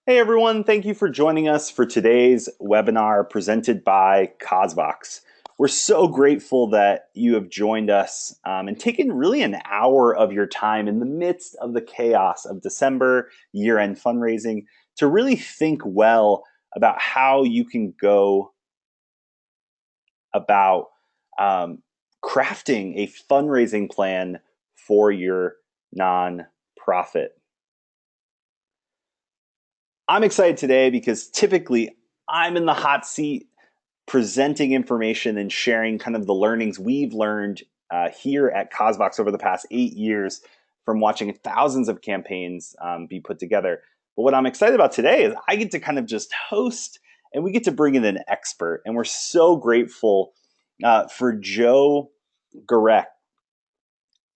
Hey everyone, thank you for joining us for today's webinar presented by Cosvox. We're so grateful that you have joined us and taken really an hour of your time in the midst of the chaos of December year-end fundraising to really think well about how you can go about crafting a fundraising plan for your nonprofit. I'm excited today because typically I'm in the hot seat presenting information and sharing kind of the learnings we've learned here at Cosvox over the past 8 years from watching thousands of campaigns be put together. But what I'm excited about today is I get to kind of just host and we get to bring in an expert. And we're so grateful for Joe Garek.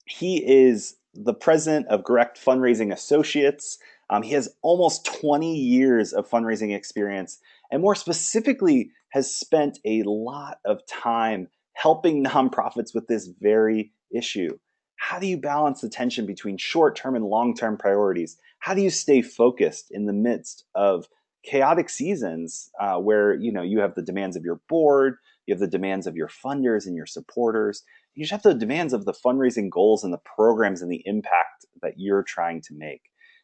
He is the president of Garek Fundraising Associates. He has almost 20 years of fundraising experience, and more specifically, has spent a lot of time helping nonprofits with this very issue. How do you balance the tension between short-term and long-term priorities? How do you stay focused in the midst of chaotic seasons where you have the demands of your board, you have the demands of your funders and your supporters, you just have the demands of the fundraising goals and the programs and the impact that you're trying to make.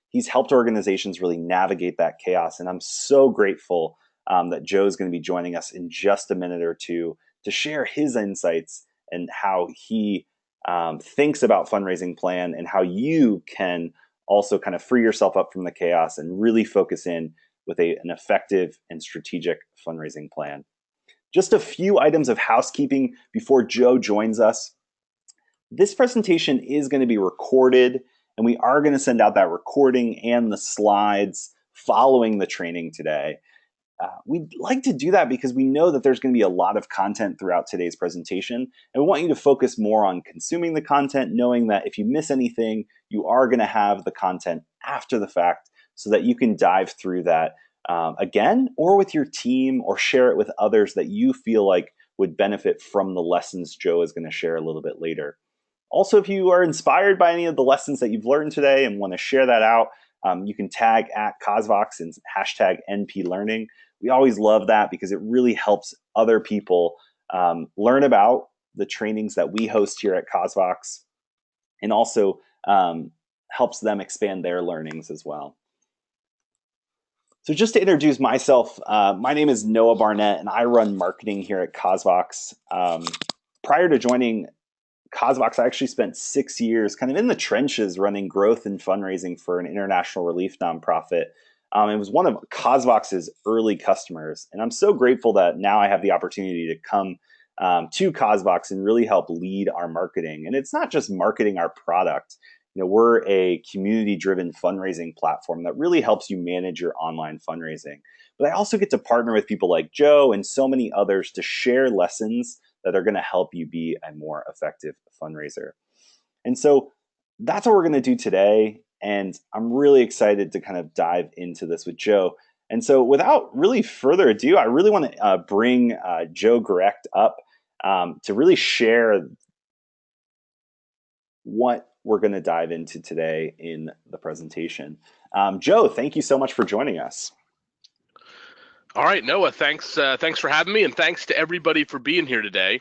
He's helped organizations really navigate that chaos, and I'm so grateful that Joe's going to be joining us in just a minute or two to share his insights and how he thinks about fundraising plan and how you can also kind of free yourself up from the chaos and really focus in with an effective and strategic fundraising plan. Just a few items of housekeeping before Joe joins us. This presentation is going to be recorded, and we are going to send out that recording and the slides following the training today. We'd like to do that because we know that there's going to be a lot of content throughout today's presentation, and we want you to focus more on consuming the content, knowing that if you miss anything, you are going to have the content after the fact so that you can dive through that again or with your team or share it with others that you feel like would benefit from the lessons Joe is going to share a little bit later. Also, if you are inspired by any of the lessons that you've learned today and want to share that out, you can tag at Cosvox and hashtag NP Learning. We always love that because it really helps other people learn about the trainings that we host here at Cosvox and also helps them expand their learnings as well. So just to introduce myself, my name is Noah Barnett and I run marketing here at Cosvox. Prior to joining Cosvox, I actually spent 6 years kind of in the trenches running growth and fundraising for an international relief nonprofit. It was one of Cosvox's early customers. And I'm so grateful that now I have the opportunity to come to Cosvox and really help lead our marketing. And it's not just marketing our product. We're a community-driven fundraising platform that really helps you manage your online fundraising. But I also get to partner with people like Joe and so many others to share lessons that are going to help you be a more effective fundraiser. And so that's what we're going to do today. And I'm really excited to kind of dive into this with Joe. And so without really further ado, I really want to bring Joe Garek up to really share what we're going to dive into today in the presentation. Joe, thank you so much for joining us. All right, Noah, thanks for having me, and thanks to everybody for being here today.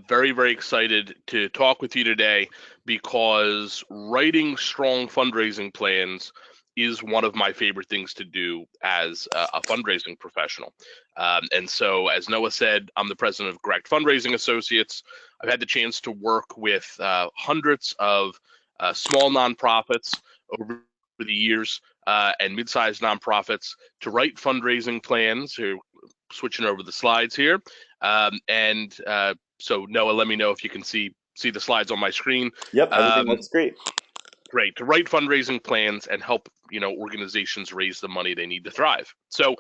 Very, very excited to talk with you today because writing strong fundraising plans is one of my favorite things to do as a fundraising professional. And so, as Noah said, I'm the president of Garek Fundraising Associates. I've had the chance to work with hundreds of small nonprofits over the years and mid-sized nonprofits to write fundraising plans. Here, switching over the slides here. So Noah, let me know if you can see the slides on my screen. Yep, everything looks great. Great. To write fundraising plans and help, organizations raise the money they need to thrive. So,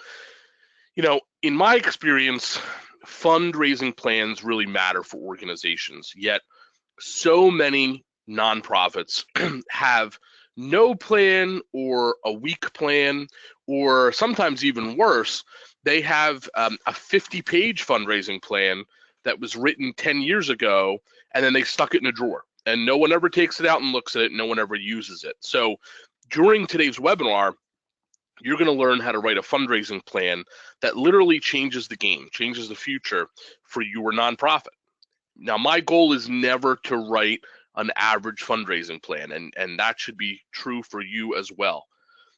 in my experience, fundraising plans really matter for organizations, yet so many nonprofits have no plan or a weak plan, or sometimes even worse, they have a 50-page fundraising plan that was written 10 years ago, and then they stuck it in a drawer. And no one ever takes it out and looks at it. No one ever uses it. So during today's webinar, you're going to learn how to write a fundraising plan that literally changes the game, changes the future for your nonprofit. Now, my goal is never to write an average fundraising plan, and that should be true for you as well.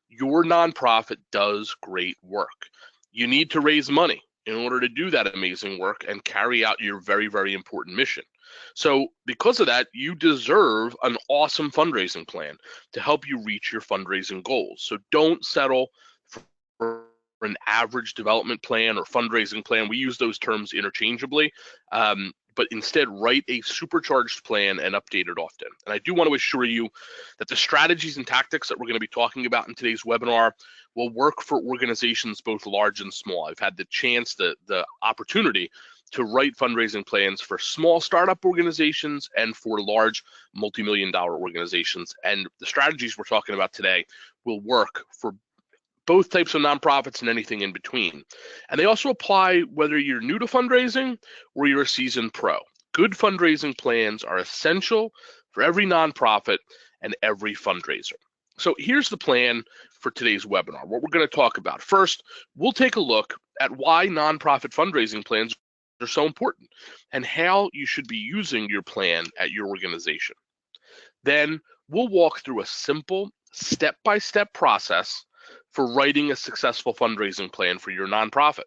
Your nonprofit does great work. You need to raise money in order to do that amazing work and carry out your very, very important mission. So, because of that, you deserve an awesome fundraising plan to help you reach your fundraising goals. So, don't settle for an average development plan or fundraising plan. We use those terms interchangeably. But instead write a supercharged plan and update it often. And I do want to assure you that the strategies and tactics that we're going to be talking about in today's webinar will work for organizations both large and small. I've had the chance, the opportunity to write fundraising plans for small startup organizations and for large multi-million-dollar organizations. And the strategies we're talking about today will work for both types of nonprofits and anything in between. And they also apply whether you're new to fundraising or you're a seasoned pro. Good fundraising plans are essential for every nonprofit and every fundraiser. So here's the plan for today's webinar. What we're going to talk about. First, we'll take a look at why nonprofit fundraising plans are so important and how you should be using your plan at your organization. Then we'll walk through a simple step-by-step process for writing a successful fundraising plan for your nonprofit.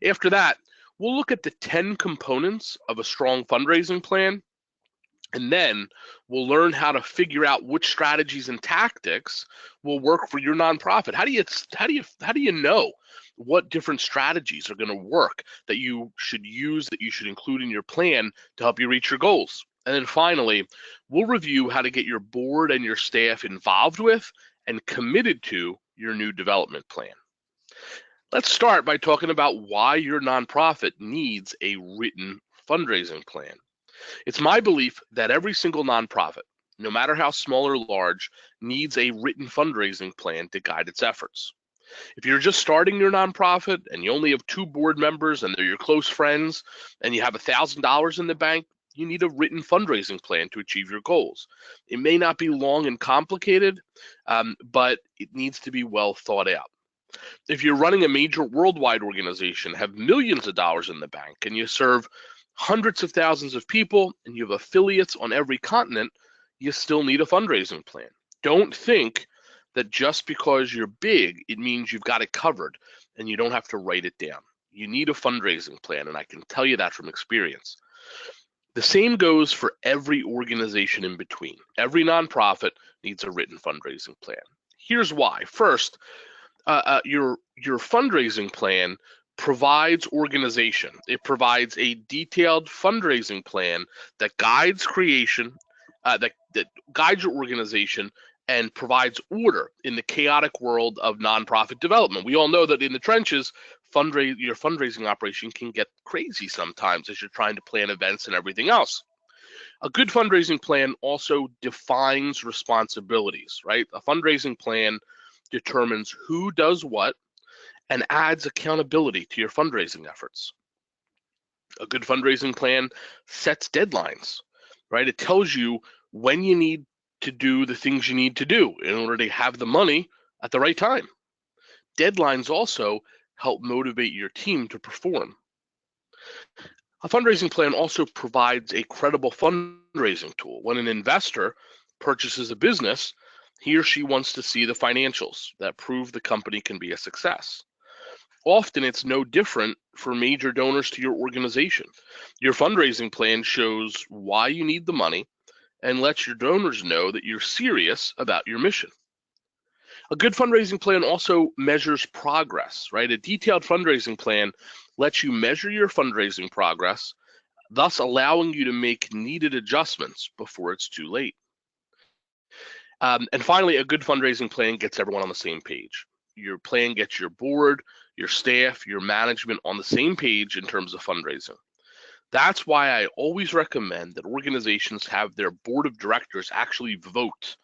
After that, we'll look at the 10 components of a strong fundraising plan, and then we'll learn how to figure out which strategies and tactics will work for your nonprofit. How do you know what different strategies are going to work that you should use, that you should include in your plan to help you reach your goals? And then finally, we'll review how to get your board and your staff involved with and committed to your new development plan. Let's start by talking about why your nonprofit needs a written fundraising plan. It's my belief that every single nonprofit, no matter how small or large, needs a written fundraising plan to guide its efforts. If you're just starting your nonprofit and you only have 2 board members and they're your close friends and you have $1,000 in the bank, you need a written fundraising plan to achieve your goals. It may not be long and complicated, but it needs to be well thought out. If you're running a major worldwide organization, have millions of dollars in the bank, and you serve hundreds of thousands of people, and you have affiliates on every continent, you still need a fundraising plan. Don't think that just because you're big, it means you've got it covered and you don't have to write it down. You need a fundraising plan, and I can tell you that from experience. The same goes for every organization in between. Every nonprofit needs a written fundraising plan. Here's why. First, your fundraising plan provides organization. It provides a detailed fundraising plan that guides creation, that guides your organization and provides order in the chaotic world of nonprofit development. We all know that in the trenches, your fundraising operation can get crazy sometimes as you're trying to plan events and everything else. A good fundraising plan also defines responsibilities, right? A fundraising plan determines who does what and adds accountability to your fundraising efforts. A good fundraising plan sets deadlines, right? It tells you when you need to do the things you need to do in order to have the money at the right time. Deadlines also help motivate your team to perform. A fundraising plan also provides a credible fundraising tool. When an investor purchases a business, he or she wants to see the financials that prove the company can be a success. Often it's no different for major donors to your organization. Your fundraising plan shows why you need the money and lets your donors know that you're serious about your mission. A good fundraising plan also measures progress, right? A detailed fundraising plan lets you measure your fundraising progress, thus allowing you to make needed adjustments before it's too late. And finally, a good fundraising plan gets everyone on the same page. Your plan gets your board, your staff, your management on the same page in terms of fundraising. That's why I always recommend that organizations have their board of directors actually vote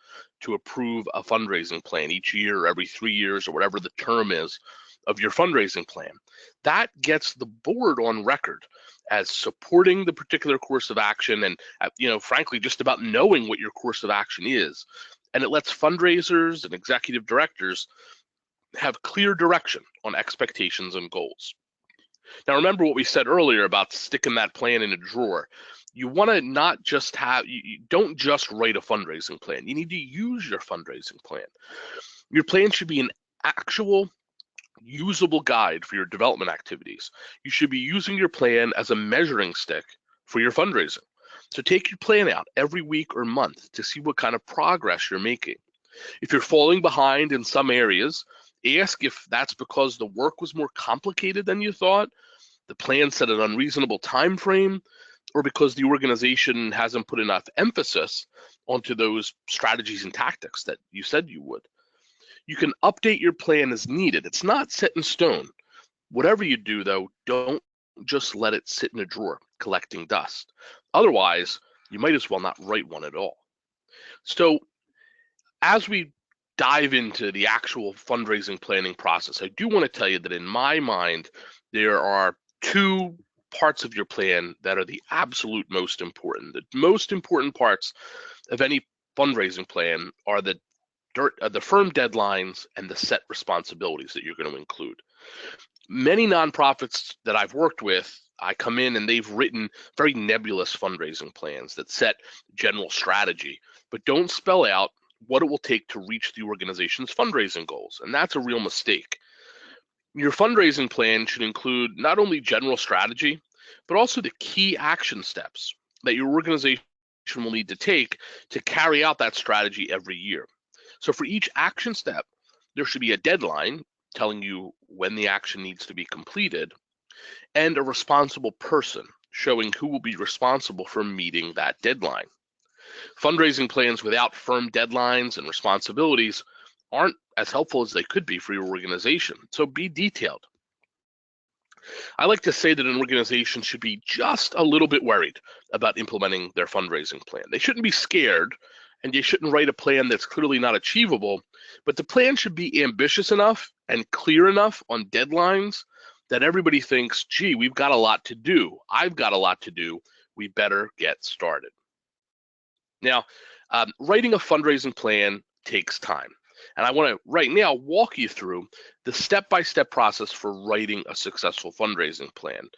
to approve a fundraising plan each year or every 3 years or whatever the term is of your fundraising plan. That gets the board on record as supporting the particular course of action and, frankly, just about knowing what your course of action is. And it lets fundraisers and executive directors have clear direction on expectations and goals. Now, remember what we said earlier about sticking that plan in a drawer. You want to not just have, you don't just write a fundraising plan. You need to use your fundraising plan. Your plan should be an actual usable guide for your development activities. You should be using your plan as a measuring stick for your fundraising. So take your plan out every week or month to see what kind of progress you're making. If you're falling behind in some areas, ask if that's because the work was more complicated than you thought, the plan set an unreasonable time frame, or because the organization hasn't put enough emphasis onto those strategies and tactics that you said you would. You can update your plan as needed. It's not set in stone. Whatever you do, though, don't just let it sit in a drawer collecting dust. Otherwise, you might as well not write one at all. So as we dive into the actual fundraising planning process, I do want to tell you that in my mind, there are two parts of your plan that are the absolute most important. The most important parts of any fundraising plan are the firm deadlines and the set responsibilities that you're going to include. Many nonprofits that I've worked with, I come in and they've written very nebulous fundraising plans that set general strategy, but don't spell out what it will take to reach the organization's fundraising goals. And that's a real mistake. Your fundraising plan should include not only general strategy, but also the key action steps that your organization will need to take to carry out that strategy every year. So for each action step, there should be a deadline telling you when the action needs to be completed, and a responsible person showing who will be responsible for meeting that deadline. Fundraising plans without firm deadlines and responsibilities aren't as helpful as they could be for your organization, so be detailed. I like to say that an organization should be just a little bit worried about implementing their fundraising plan. They shouldn't be scared, and you shouldn't write a plan that's clearly not achievable, but the plan should be ambitious enough and clear enough on deadlines that everybody thinks, gee, we've got a lot to do. I've got a lot to do. We better get started. Now, writing a fundraising plan takes time. And I want to right now walk you through the step-by-step process for writing a successful fundraising plan.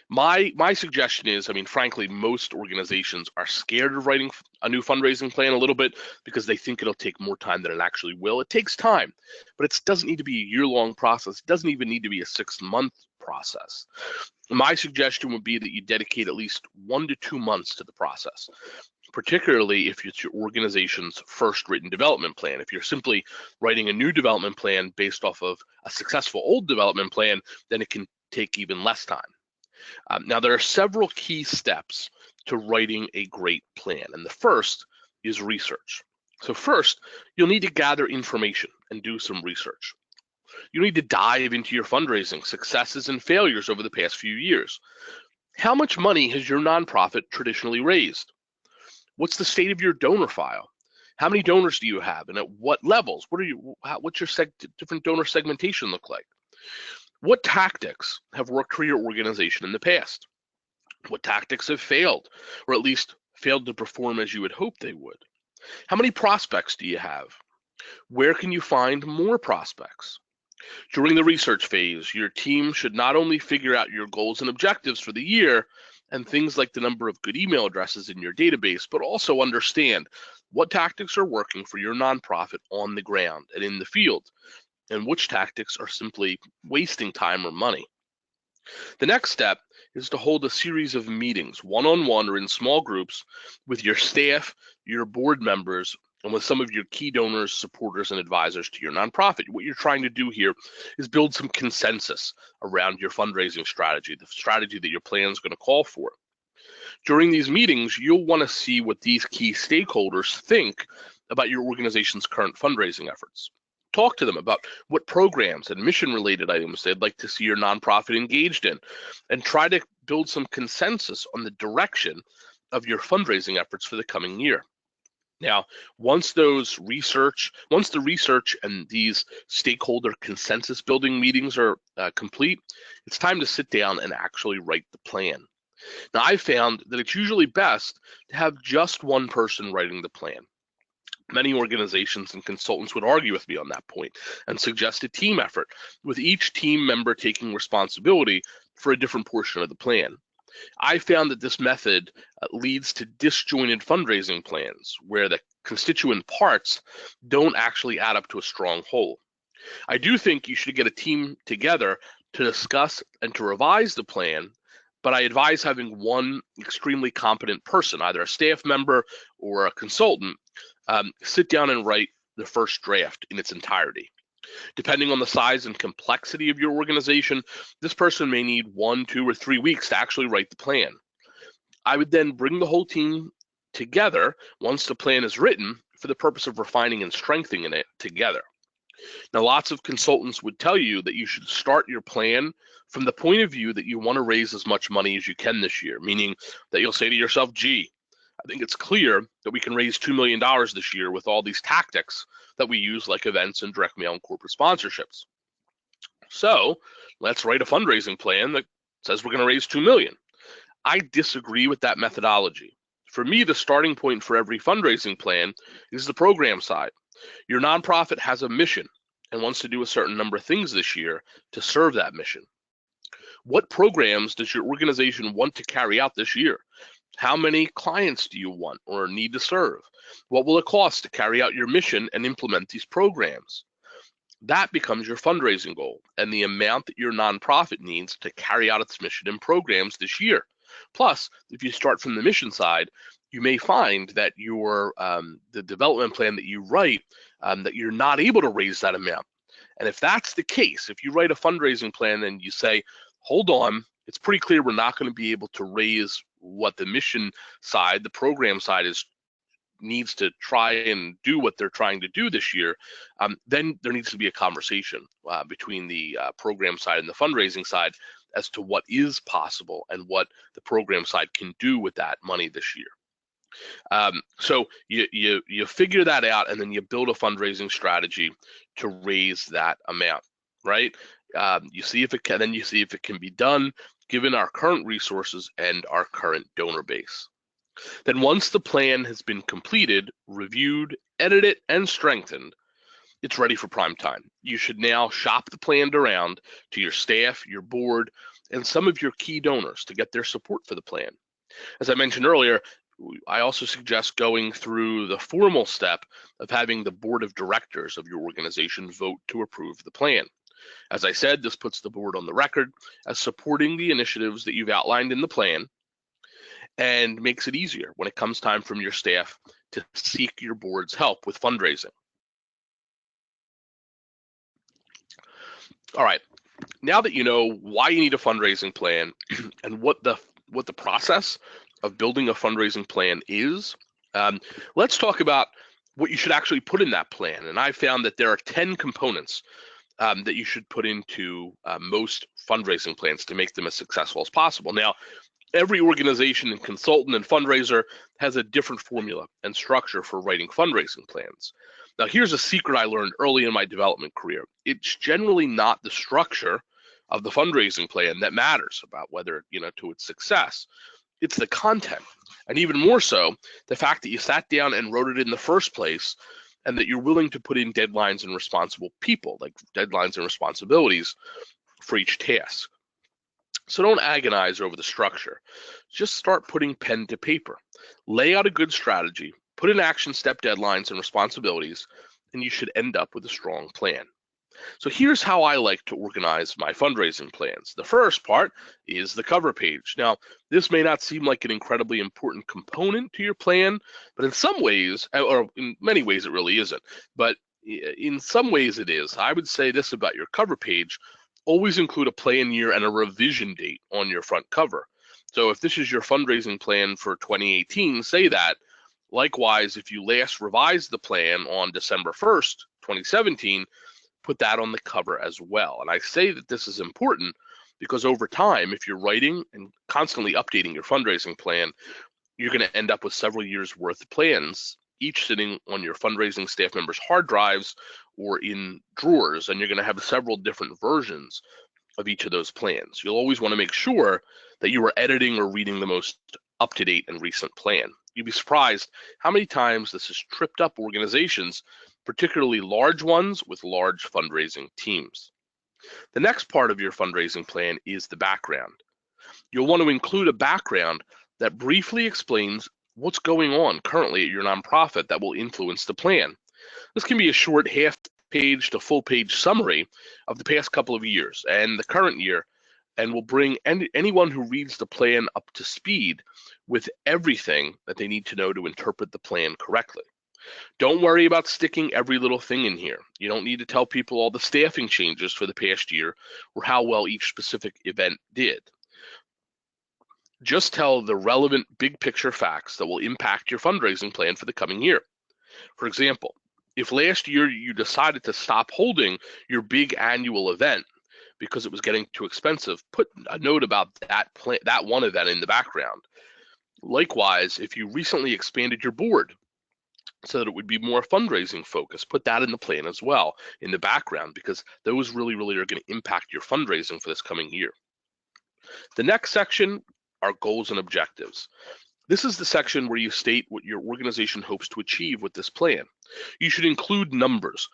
My suggestion is, I mean, frankly, most organizations are scared of writing a new fundraising plan a little bit because they think it'll take more time than it actually will. It takes time, but it doesn't need to be a year-long process. It doesn't even need to be a 6-month process. My suggestion would be that you dedicate at least 1 to 2 months to the process, particularly if it's your organization's first written development plan. If you're simply writing a new development plan based off of a successful old development plan, then it can take even less time. Now, there are several key steps to writing a great plan, and the first is research. So first, you'll need to gather information and do some research. You need to dive into your fundraising successes and failures over the past few years. How much money has your nonprofit traditionally raised? What's the state of your donor file? How many donors do you have, and at what levels? What's your different donor segmentation look like? What tactics have worked for your organization in the past? What tactics have failed, or at least failed to perform as you would hope they would? How many prospects do you have? Where can you find more prospects? During the research phase, your team should not only figure out your goals and objectives for the year and things like the number of good email addresses in your database, but also understand what tactics are working for your nonprofit on the ground and in the field, and which tactics are simply wasting time or money. The next step is to hold a series of meetings, one-on-one or in small groups, with your staff, your board members, and with some of your key donors, supporters, and advisors to your nonprofit. What you're trying to do here is build some consensus around your fundraising strategy, the strategy that your plan is going to call for. During these meetings, you'll want to see what these key stakeholders think about your organization's current fundraising efforts. Talk to them about what programs and mission-related items they'd like to see your nonprofit engaged in, and try to build some consensus on the direction of your fundraising efforts for the coming year. Now, once the research and these stakeholder consensus building meetings are complete, it's time to sit down and actually write the plan. Now, I've found that it's usually best to have just one person writing the plan. Many organizations and consultants would argue with me on that point and suggest a team effort, with each team member taking responsibility for a different portion of the plan. I found that this method leads to disjointed fundraising plans where the constituent parts don't actually add up to a strong whole. I do think you should get a team together to discuss and to revise the plan, but I advise having one extremely competent person, either a staff member or a consultant, sit down and write the first draft in its entirety. Depending on the size and complexity of your organization, this person may need 1, 2, or 3 weeks to actually write the plan. I would then bring the whole team together once the plan is written for the purpose of refining and strengthening it together. Now, lots of consultants would tell you that you should start your plan from the point of view that you want to raise as much money as you can this year, meaning that you'll say to yourself, gee, I think it's clear that we can raise $2 million this year with all these tactics that we use, like events and direct mail and corporate sponsorships. So let's write a fundraising plan that says we're going to raise $2 million. I disagree with that methodology. For me, the starting point for every fundraising plan is the program side. Your nonprofit has a mission and wants to do a certain number of things this year to serve that mission. What programs does your organization want to carry out this year? How many clients do you want or need to serve? What will it cost to carry out your mission and implement these programs? That becomes your fundraising goal and the amount that your nonprofit needs to carry out its mission and programs this year. Plus, if you start from the mission side, you may find that your the development plan that you write, that you're not able to raise that amount. And if that's the case, if you write a fundraising plan and you say, hold on, it's pretty clear we're not going to be able to raise what the mission side, the program side needs to try and do what they're trying to do this year, then there needs to be a conversation between the program side and the fundraising side as to what is possible and what the program side can do with that money this year. So you figure that out, and then you build a fundraising strategy to raise that amount, right? You see if it can, then you see if it can be done given our current resources and our current donor base. Then once the plan has been completed, reviewed, edited, and strengthened, it's ready for prime time. You should now shop the plan around to your staff, your board, and some of your key donors to get their support for the plan. As I mentioned earlier, I also suggest going through the formal step of having the board of directors of your organization vote to approve the plan. As I said, this puts the board on the record as supporting the initiatives that you've outlined in the plan and makes it easier when it comes time from your staff to seek your board's help with fundraising. All right, now that you know why you need a fundraising plan and what the process of building a fundraising plan is, let's talk about what you should actually put in that plan. And I found that there are 10 components that you should put into most fundraising plans to make them as successful as possible. Now, every organization and consultant and fundraiser has a different formula and structure for writing fundraising plans. Now, here's a secret I learned early in my development career. It's generally not the structure of the fundraising plan that matters about whether, to its success. It's the content, and even more so, the fact that you sat down and wrote it in the first place, and that you're willing to put in deadlines and responsible people, like deadlines and responsibilities for each task. So don't agonize over the structure. Just start putting pen to paper. Lay out a good strategy, put in action step deadlines and responsibilities, and you should end up with a strong plan. So here's how I like to organize my fundraising plans. The first part is the cover page. Now, this may not seem like an incredibly important component to your plan, but in some ways, or in many ways it really isn't, but in some ways it is. I would say this about your cover page: always include a plan year and a revision date on your front cover. So if this is your fundraising plan for 2018, say that. Likewise, if you last revised the plan on December 1st, 2017, put that on the cover as well. And I say that this is important because over time, if you're writing and constantly updating your fundraising plan, you're going to end up with several years worth of plans, each sitting on your fundraising staff members' hard drives or in drawers, and you're going to have several different versions of each of those plans. You'll always want to make sure that you are editing or reading the most up-to-date and recent plan. You'd be surprised how many times this has tripped up organizations, particularly large ones with large fundraising teams. The next part of your fundraising plan is the background. You'll want to include a background that briefly explains what's going on currently at your nonprofit that will influence the plan. This can be a short half-page to full-page summary of the past couple of years and the current year, and will bring anyone who reads the plan up to speed with everything that they need to know to interpret the plan correctly. Don't worry about sticking every little thing in here. You don't need to tell people all the staffing changes for the past year or how well each specific event did. Just tell the relevant big picture facts that will impact your fundraising plan for the coming year. For example, if last year you decided to stop holding your big annual event because it was getting too expensive, put a note about that one event in the background. Likewise, if you recently expanded your board so that it would be more fundraising focused, put that in the plan as well in the background, because those really are going to impact your fundraising for this coming year. The next section are goals and objectives. This is the section where you state what your organization hopes to achieve with this plan. You should include numbers.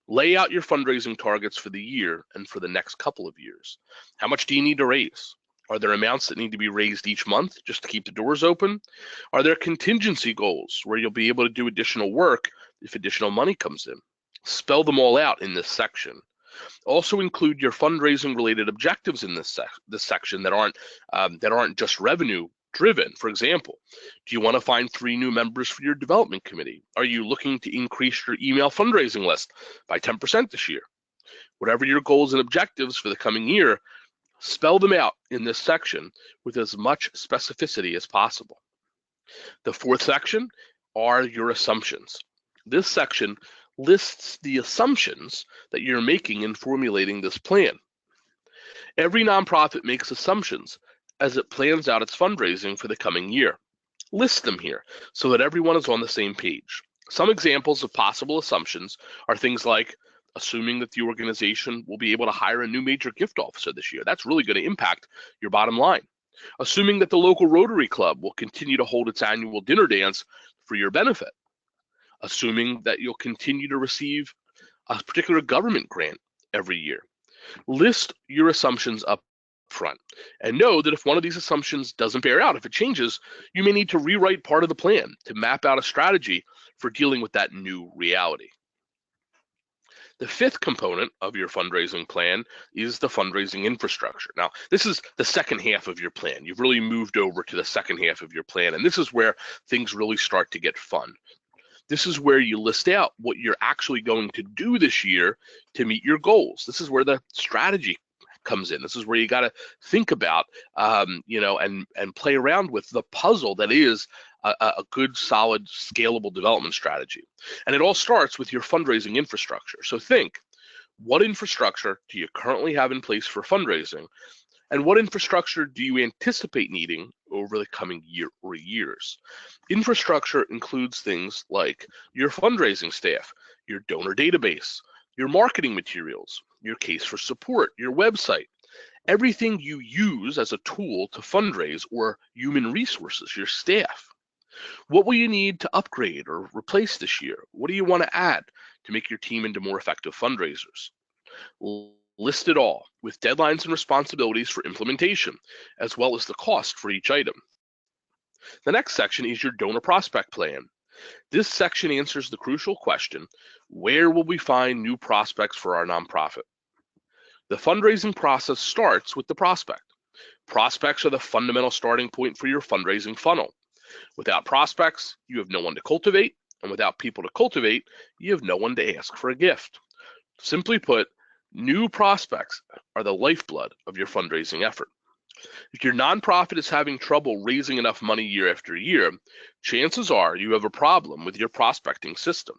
Lay out your fundraising targets for the year and for the next couple of years. How much do you need to raise? Are there amounts that need to be raised each month just to keep the doors open? Are there contingency goals where you'll be able to do additional work if additional money comes in? Spell them all out in this section. Also include your fundraising related objectives in this section that aren't just revenue driven. For example, do you want to find 3 new members for your development committee? Are you looking to increase your email fundraising list by 10% this year? Whatever your goals and objectives for the coming year, spell them out in this section with as much specificity as possible. The fourth section are your assumptions. This section lists the assumptions that you're making in formulating this plan. Every nonprofit makes assumptions as it plans out its fundraising for the coming year. List them here so that everyone is on the same page. Some examples of possible assumptions are things like assuming that the organization will be able to hire a new major gift officer this year. That's really going to impact your bottom line. Assuming that the local Rotary Club will continue to hold its annual dinner dance for your benefit. Assuming that you'll continue to receive a particular government grant every year. List your assumptions up front and know that if one of these assumptions doesn't bear out, if it changes, you may need to rewrite part of the plan to map out a strategy for dealing with that new reality. The fifth component of your fundraising plan is the fundraising infrastructure. Now, this is the second half of your plan. You've really moved over to the second half of your plan, and this is where things really start to get fun. This is where you list out what you're actually going to do this year to meet your goals. This is where the strategy comes in. This is where you got to think about, and play around with the puzzle that is a good, solid, scalable development strategy. And it all starts with your fundraising infrastructure. So think, what infrastructure do you currently have in place for fundraising? And what infrastructure do you anticipate needing over the coming year or years? Infrastructure includes things like your fundraising staff, your donor database, your marketing materials, your case for support, your website, everything you use as a tool to fundraise, or human resources, your staff. What will you need to upgrade or replace this year? What do you want to add to make your team into more effective fundraisers? List it all with deadlines and responsibilities for implementation, as well as the cost for each item. The next section is your donor prospect plan. This section answers the crucial question, where will we find new prospects for our nonprofit? The fundraising process starts with the prospect. Prospects are the fundamental starting point for your fundraising funnel. Without prospects, you have no one to cultivate, and without people to cultivate, you have no one to ask for a gift. Simply put, new prospects are the lifeblood of your fundraising effort. If your nonprofit is having trouble raising enough money year after year, chances are you have a problem with your prospecting system.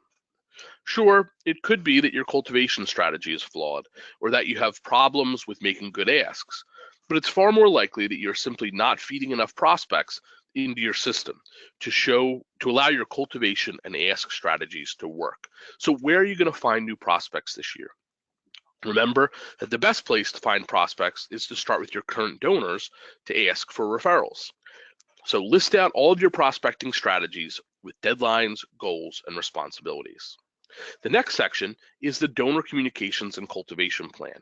Sure, it could be that your cultivation strategy is flawed, or that you have problems with making good asks, but it's far more likely that you're simply not feeding enough prospects into your system to allow your cultivation and ask strategies to work. So where are you going to find new prospects this year? Remember that the best place to find prospects is to start with your current donors to ask for referrals. So list out all of your prospecting strategies with deadlines, goals, and responsibilities. The next section is the donor communications and cultivation plan.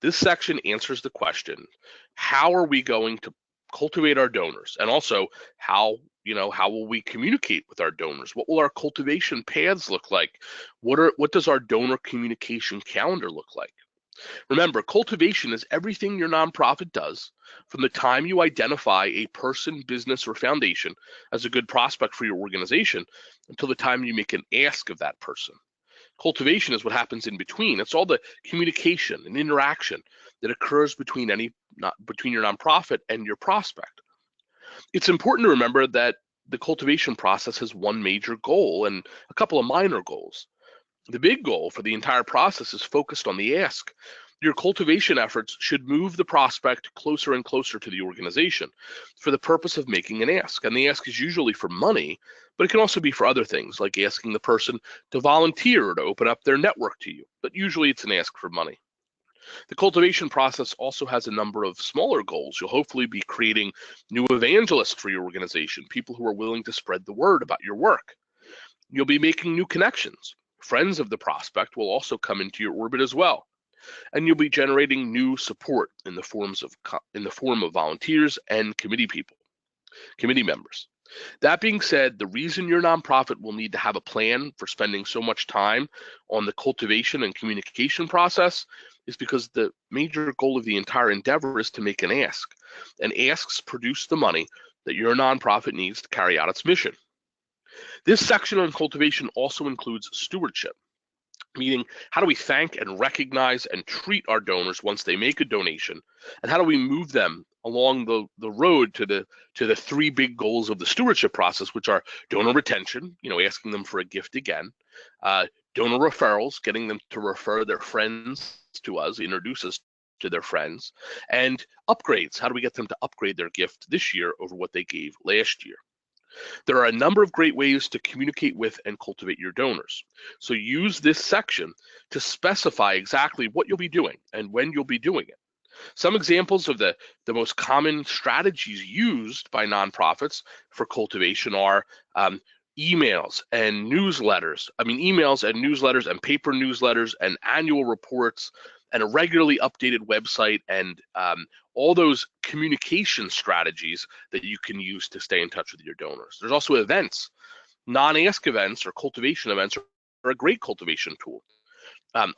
This section answers the question, how are we going to cultivate our donors? And also, how will we communicate with our donors? What will our cultivation paths look like? What does our donor communication calendar look like? Remember, cultivation is everything your nonprofit does from the time you identify a person, business, or foundation as a good prospect for your organization until the time you make an ask of that person. Cultivation is what happens in between. It's all the communication and interaction that occurs between between your nonprofit and your prospect. It's important to remember that the cultivation process has one major goal and a couple of minor goals. The big goal for the entire process is focused on the ask. Your cultivation efforts should move the prospect closer and closer to the organization for the purpose of making an ask. And the ask is usually for money, but it can also be for other things, like asking the person to volunteer or to open up their network to you. But usually it's an ask for money. The cultivation process also has a number of smaller goals. You'll hopefully be creating new evangelists for your organization, people who are willing to spread the word about your work. You'll be making new connections. Friends of the prospect will also come into your orbit as well. And you'll be generating new support in the form of volunteers and committee members. That being said, the reason your nonprofit will need to have a plan for spending so much time on the cultivation and communication process is because the major goal of the entire endeavor is to make an ask. And asks produce the money that your nonprofit needs to carry out its mission. This section on cultivation also includes stewardship, meaning how do we thank and recognize and treat our donors once they make a donation, and how do we move them along the road to the three big goals of the stewardship process, which are donor retention, asking them for a gift again, donor referrals, getting them to refer their friends to us, introduce us to their friends, and upgrades. How do we get them to upgrade their gift this year over what they gave last year? There are a number of great ways to communicate with and cultivate your donors. So use this section to specify exactly what you'll be doing and when you'll be doing it. Some examples of the most common strategies used by nonprofits for cultivation are emails and newsletters. Emails and newsletters and paper newsletters and annual reports and a regularly updated website and all those communication strategies that you can use to stay in touch with your donors. There's also events. Non-ask events or cultivation events are a great cultivation tool.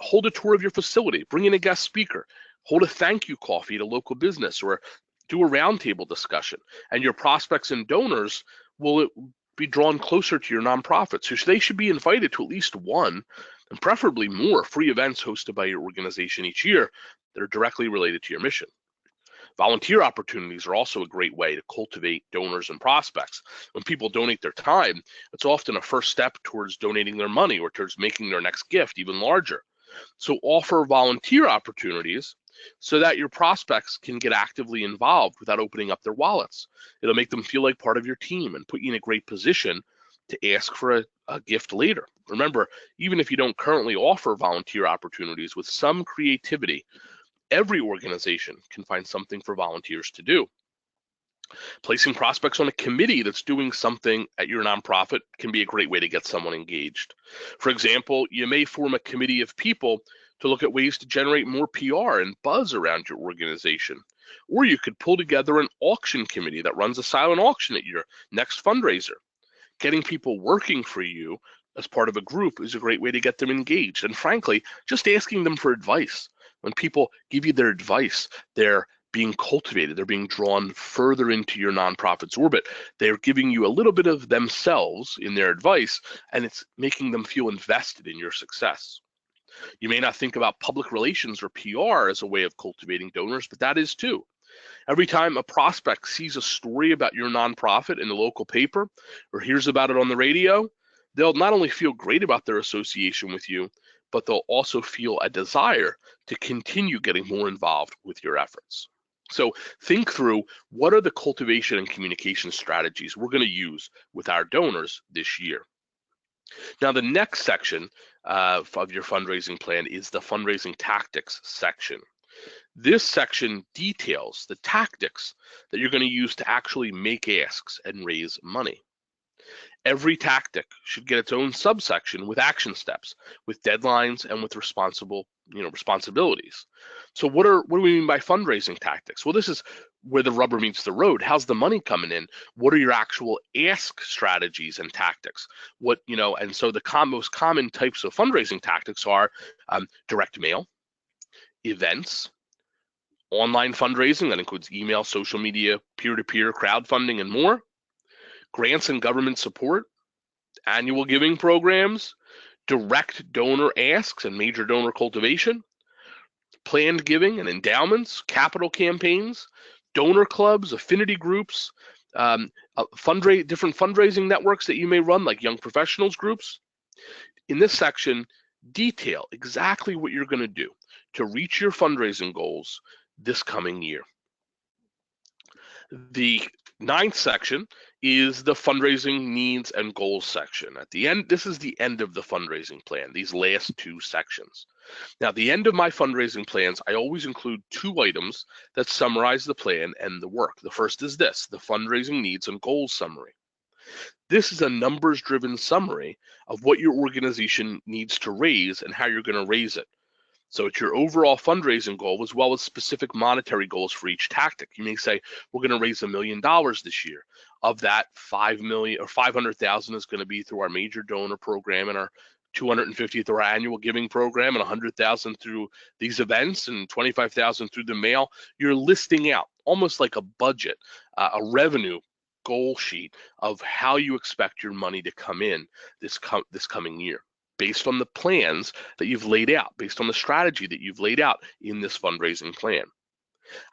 Hold a tour of your facility, bring in a guest speaker, hold a thank you coffee at a local business, or do a roundtable discussion. And your prospects and donors will be drawn closer to your nonprofit. So they should be invited to at least one, and preferably more, free events hosted by your organization each year that are directly related to your mission. Volunteer opportunities are also a great way to cultivate donors and prospects. When people donate their time, it's often a first step towards donating their money or towards making their next gift even larger. So offer volunteer opportunities so that your prospects can get actively involved without opening up their wallets. It'll make them feel like part of your team and put you in a great position to ask for a gift later. Remember, even if you don't currently offer volunteer opportunities, with some creativity, every organization can find something for volunteers to do. Placing prospects on a committee that's doing something at your nonprofit can be a great way to get someone engaged. For example, you may form a committee of people to look at ways to generate more PR and buzz around your organization. Or you could pull together an auction committee that runs a silent auction at your next fundraiser. Getting people working for you as part of a group is a great way to get them engaged. And frankly, just asking them for advice. When people give you their advice, they're being cultivated. They're being drawn further into your nonprofit's orbit. They're giving you a little bit of themselves in their advice, and it's making them feel invested in your success. You may not think about public relations or PR as a way of cultivating donors, but that is too. Every time a prospect sees a story about your nonprofit in the local paper or hears about it on the radio, they'll not only feel great about their association with you, but they'll also feel a desire to continue getting more involved with your efforts. So think through, what are the cultivation and communication strategies we're going to use with our donors this year? Now, the next section of your fundraising plan is the fundraising tactics section. This section details the tactics that you're going to use to actually make asks and raise money. Every tactic should get its own subsection with action steps, with deadlines, and with responsibilities. So what do we mean by fundraising tactics? Well, this is where the rubber meets the road. How's the money coming in? What are your actual ask strategies and tactics? And so the most common types of fundraising tactics are direct mail, events, online fundraising, that includes email, social media, peer-to-peer, crowdfunding, and more, grants and government support, annual giving programs, direct donor asks and major donor cultivation, planned giving and endowments, capital campaigns, donor clubs, affinity groups, different fundraising networks that you may run, like young professionals groups. In this section, detail exactly what you're going to do to reach your fundraising goals this coming year. The ninth section is the fundraising needs and goals section. At the end, this is the end of the fundraising plan, these last two sections. Now, at the end of my fundraising plans, I always include two items that summarize the plan and the work. The first is this, the fundraising needs and goals summary. This is a numbers-driven summary of what your organization needs to raise and how you're going to raise it. So it's your overall fundraising goal as well as specific monetary goals for each tactic. You may say, we're going to raise $1 million this year. Of that, 5 million or 500,000 is going to be through our major donor program and our 250 through our annual giving program, and 100,000 through these events, and 25,000 through the mail. You're listing out almost like a budget, a revenue goal sheet of how you expect your money to come in this coming year, based on the plans that you've laid out, based on the strategy that you've laid out in this fundraising plan.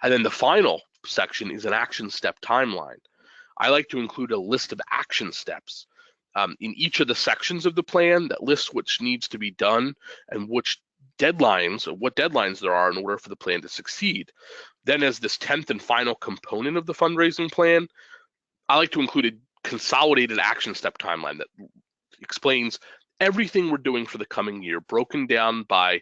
And then the final section is an action step timeline. I like to include a list of action steps in each of the sections of the plan that lists which needs to be done and what deadlines there are in order for the plan to succeed. Then, as this 10th and final component of the fundraising plan, I like to include a consolidated action step timeline that explains everything we're doing for the coming year, broken down by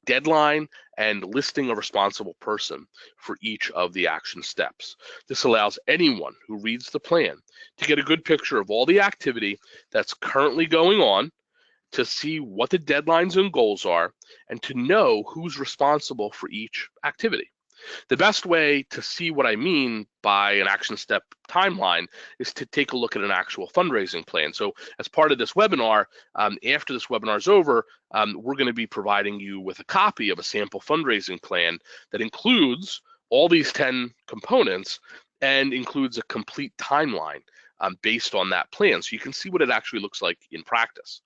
deadline and listing a responsible person for each of the action steps. This allows anyone who reads the plan to get a good picture of all the activity that's currently going on, to see what the deadlines and goals are, and to know who's responsible for each activity. The best way to see what I mean by an action step timeline is to take a look at an actual fundraising plan. So as part of this webinar, after this webinar is over, we're going to be providing you with a copy of a sample fundraising plan that includes all these 10 components and includes a complete timeline based on that plan. So you can see what it actually looks like in practice.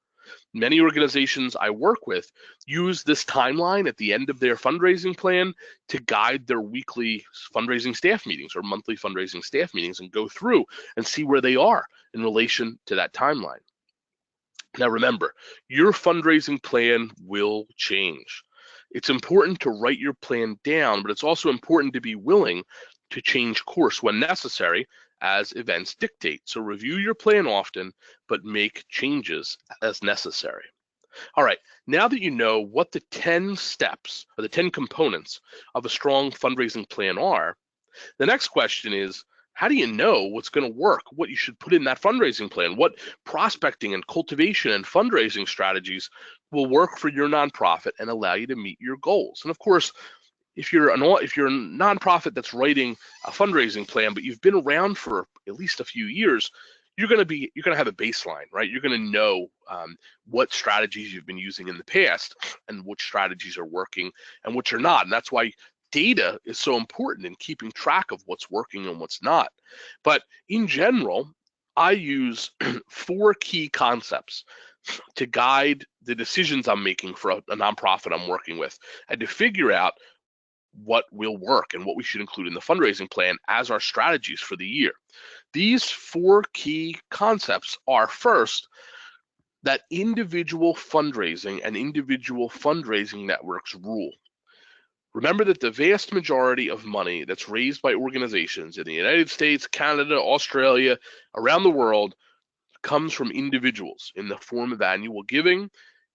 Many organizations I work with use this timeline at the end of their fundraising plan to guide their weekly fundraising staff meetings or monthly fundraising staff meetings and go through and see where they are in relation to that timeline. Now remember, your fundraising plan will change. It's important to write your plan down, but it's also important to be willing to change course when necessary as events dictate. So review your plan often, but make changes as necessary. All right, now that you know what the 10 steps or the 10 components of a strong fundraising plan are, the next question is, how do you know what's going to work, what you should put in that fundraising plan? What prospecting and cultivation and fundraising strategies will work for your nonprofit and allow you to meet your goals? And of course, if you're a nonprofit that's writing a fundraising plan, but you've been around for at least a few years, you're going to have a baseline, right? You're going to know what strategies you've been using in the past and which strategies are working and which are not. And that's why data is so important in keeping track of what's working and what's not. But in general, I use 4 key concepts to guide the decisions I'm making for a nonprofit I'm working with, and to figure out what will work and what we should include in the fundraising plan as our strategies for the year. These 4 key concepts are, first, that individual fundraising and individual fundraising networks rule. Remember that the vast majority of money that's raised by organizations in the United States, Canada, Australia, around the world comes from individuals in the form of annual giving,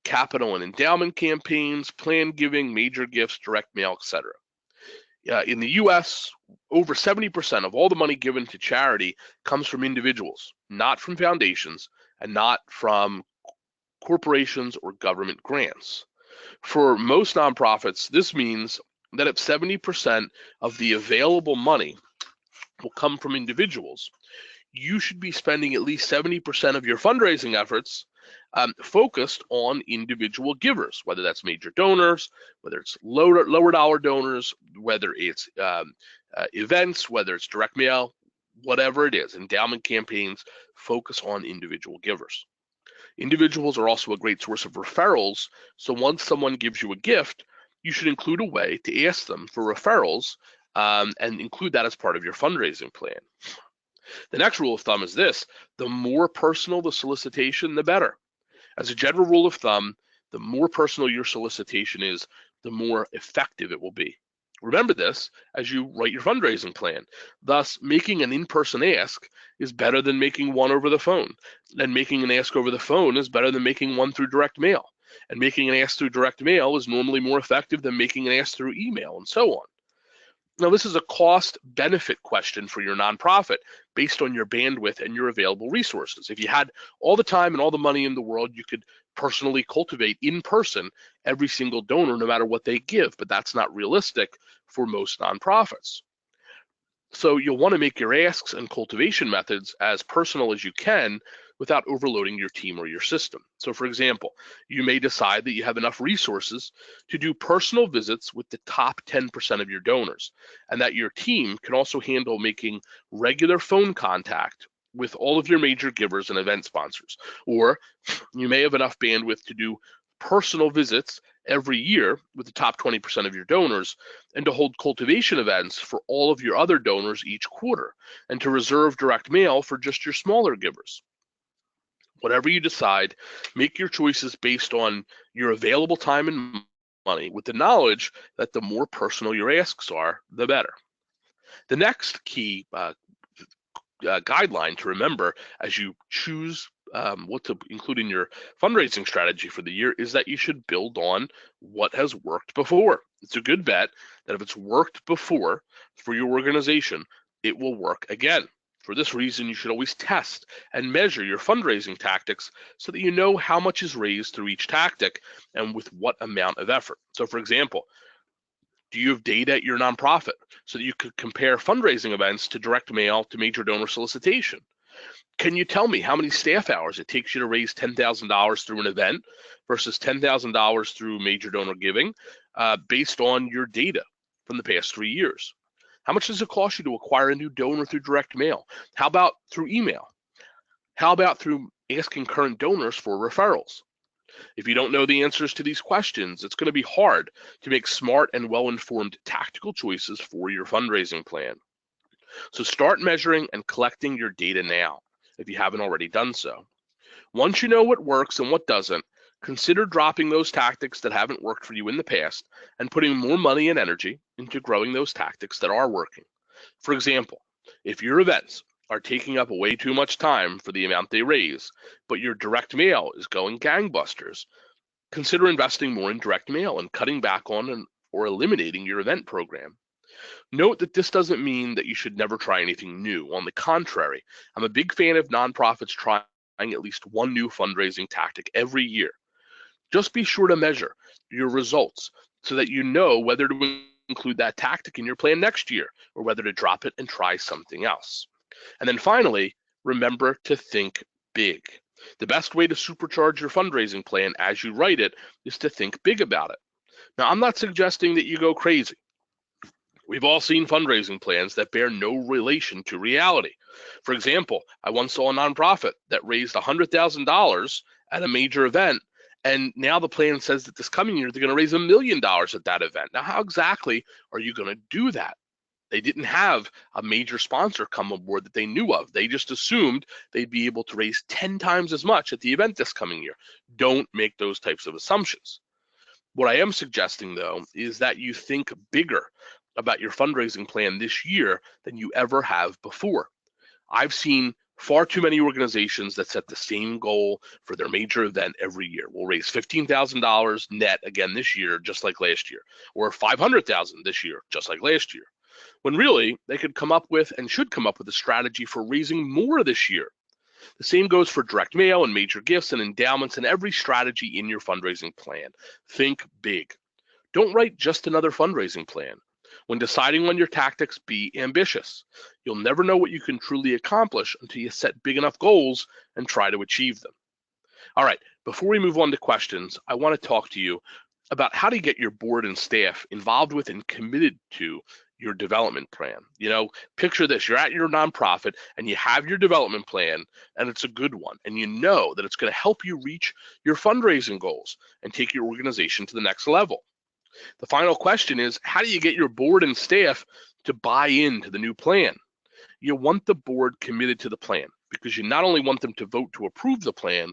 capital and endowment campaigns, planned giving, major gifts, direct mail, etc. In the US, over 70% of all the money given to charity comes from individuals, not from foundations, and not from corporations or government grants. For most nonprofits, this means that if 70% of the available money will come from individuals, you should be spending at least 70% of your fundraising efforts focused on individual givers, whether that's major donors, whether it's lower dollar donors, whether it's events, whether it's direct mail, whatever it is, endowment campaigns, focus on individual givers. Individuals are also a great source of referrals, so once someone gives you a gift, you should include a way to ask them for referrals and include that as part of your fundraising plan. The next rule of thumb is this: the more personal the solicitation, the better. As a general rule of thumb, the more personal your solicitation is, the more effective it will be. Remember this as you write your fundraising plan. Thus, making an in-person ask is better than making one over the phone. And making an ask over the phone is better than making one through direct mail. And making an ask through direct mail is normally more effective than making an ask through email, and so on. Now, this is a cost benefit question for your nonprofit based on your bandwidth and your available resources. If you had all the time and all the money in the world, you could personally cultivate in person every single donor, no matter what they give, but that's not realistic for most nonprofits. So you'll want to make your asks and cultivation methods as personal as you can without overloading your team or your system. So for example, you may decide that you have enough resources to do personal visits with the top 10% of your donors, and that your team can also handle making regular phone contact with all of your major givers and event sponsors. Or you may have enough bandwidth to do personal visits every year with the top 20% of your donors, and to hold cultivation events for all of your other donors each quarter, and to reserve direct mail for just your smaller givers. Whatever you decide, make your choices based on your available time and money, with the knowledge that the more personal your asks are, the better. The next key guideline to remember as you choose what to include in your fundraising strategy for the year is that you should build on what has worked before. It's a good bet that if it's worked before for your organization, it will work again. For this reason, you should always test and measure your fundraising tactics so that you know how much is raised through each tactic and with what amount of effort. So for example, do you have data at your nonprofit so that you could compare fundraising events to direct mail to major donor solicitation? Can you tell me how many staff hours it takes you to raise $10,000 through an event versus $10,000 through major donor giving based on your data from the past 3 years? How much does it cost you to acquire a new donor through direct mail? How about through email? How about through asking current donors for referrals? If you don't know the answers to these questions, it's going to be hard to make smart and well-informed tactical choices for your fundraising plan. So start measuring and collecting your data now, if you haven't already done so. Once you know what works and what doesn't, consider dropping those tactics that haven't worked for you in the past and putting more money and energy into growing those tactics that are working. For example, if your events are taking up way too much time for the amount they raise, but your direct mail is going gangbusters, consider investing more in direct mail and cutting back on or eliminating your event program. Note that this doesn't mean that you should never try anything new. On the contrary, I'm a big fan of nonprofits trying at least one new fundraising tactic every year. Just be sure to measure your results so that you know whether to include that tactic in your plan next year or whether to drop it and try something else. And then finally, remember to think big. The best way to supercharge your fundraising plan as you write it is to think big about it. Now, I'm not suggesting that you go crazy. We've all seen fundraising plans that bear no relation to reality. For example, I once saw a nonprofit that raised $100,000 at a major event, and now the plan says that this coming year they're going to raise $1 million at that event. Now, how exactly are you going to do that? They didn't have a major sponsor come aboard that they knew of. They just assumed they'd be able to raise 10 times as much at the event this coming year. Don't make those types of assumptions. What I am suggesting, though, is that you think bigger about your fundraising plan this year than you ever have before. I've seen Far too many organizations that set the same goal for their major event every year. We'll raise $15,000 net again this year, just like last year, or $500,000 this year, just like last year. When really they could come up with and should come up with a strategy for raising more this year. The same goes for direct mail and major gifts and endowments and every strategy in your fundraising plan. Think big. Don't write just another fundraising plan. When deciding on your tactics, be ambitious. You'll never know what you can truly accomplish until you set big enough goals and try to achieve them. All right, before we move on to questions, I want to talk to you about how to get your board and staff involved with and committed to your development plan. Picture this, you're at your nonprofit and you have your development plan and it's a good one and you know that it's going to help you reach your fundraising goals and take your organization to the next level. The final question is, how do you get your board and staff to buy into the new plan? You want the board committed to the plan because you not only want them to vote to approve the plan,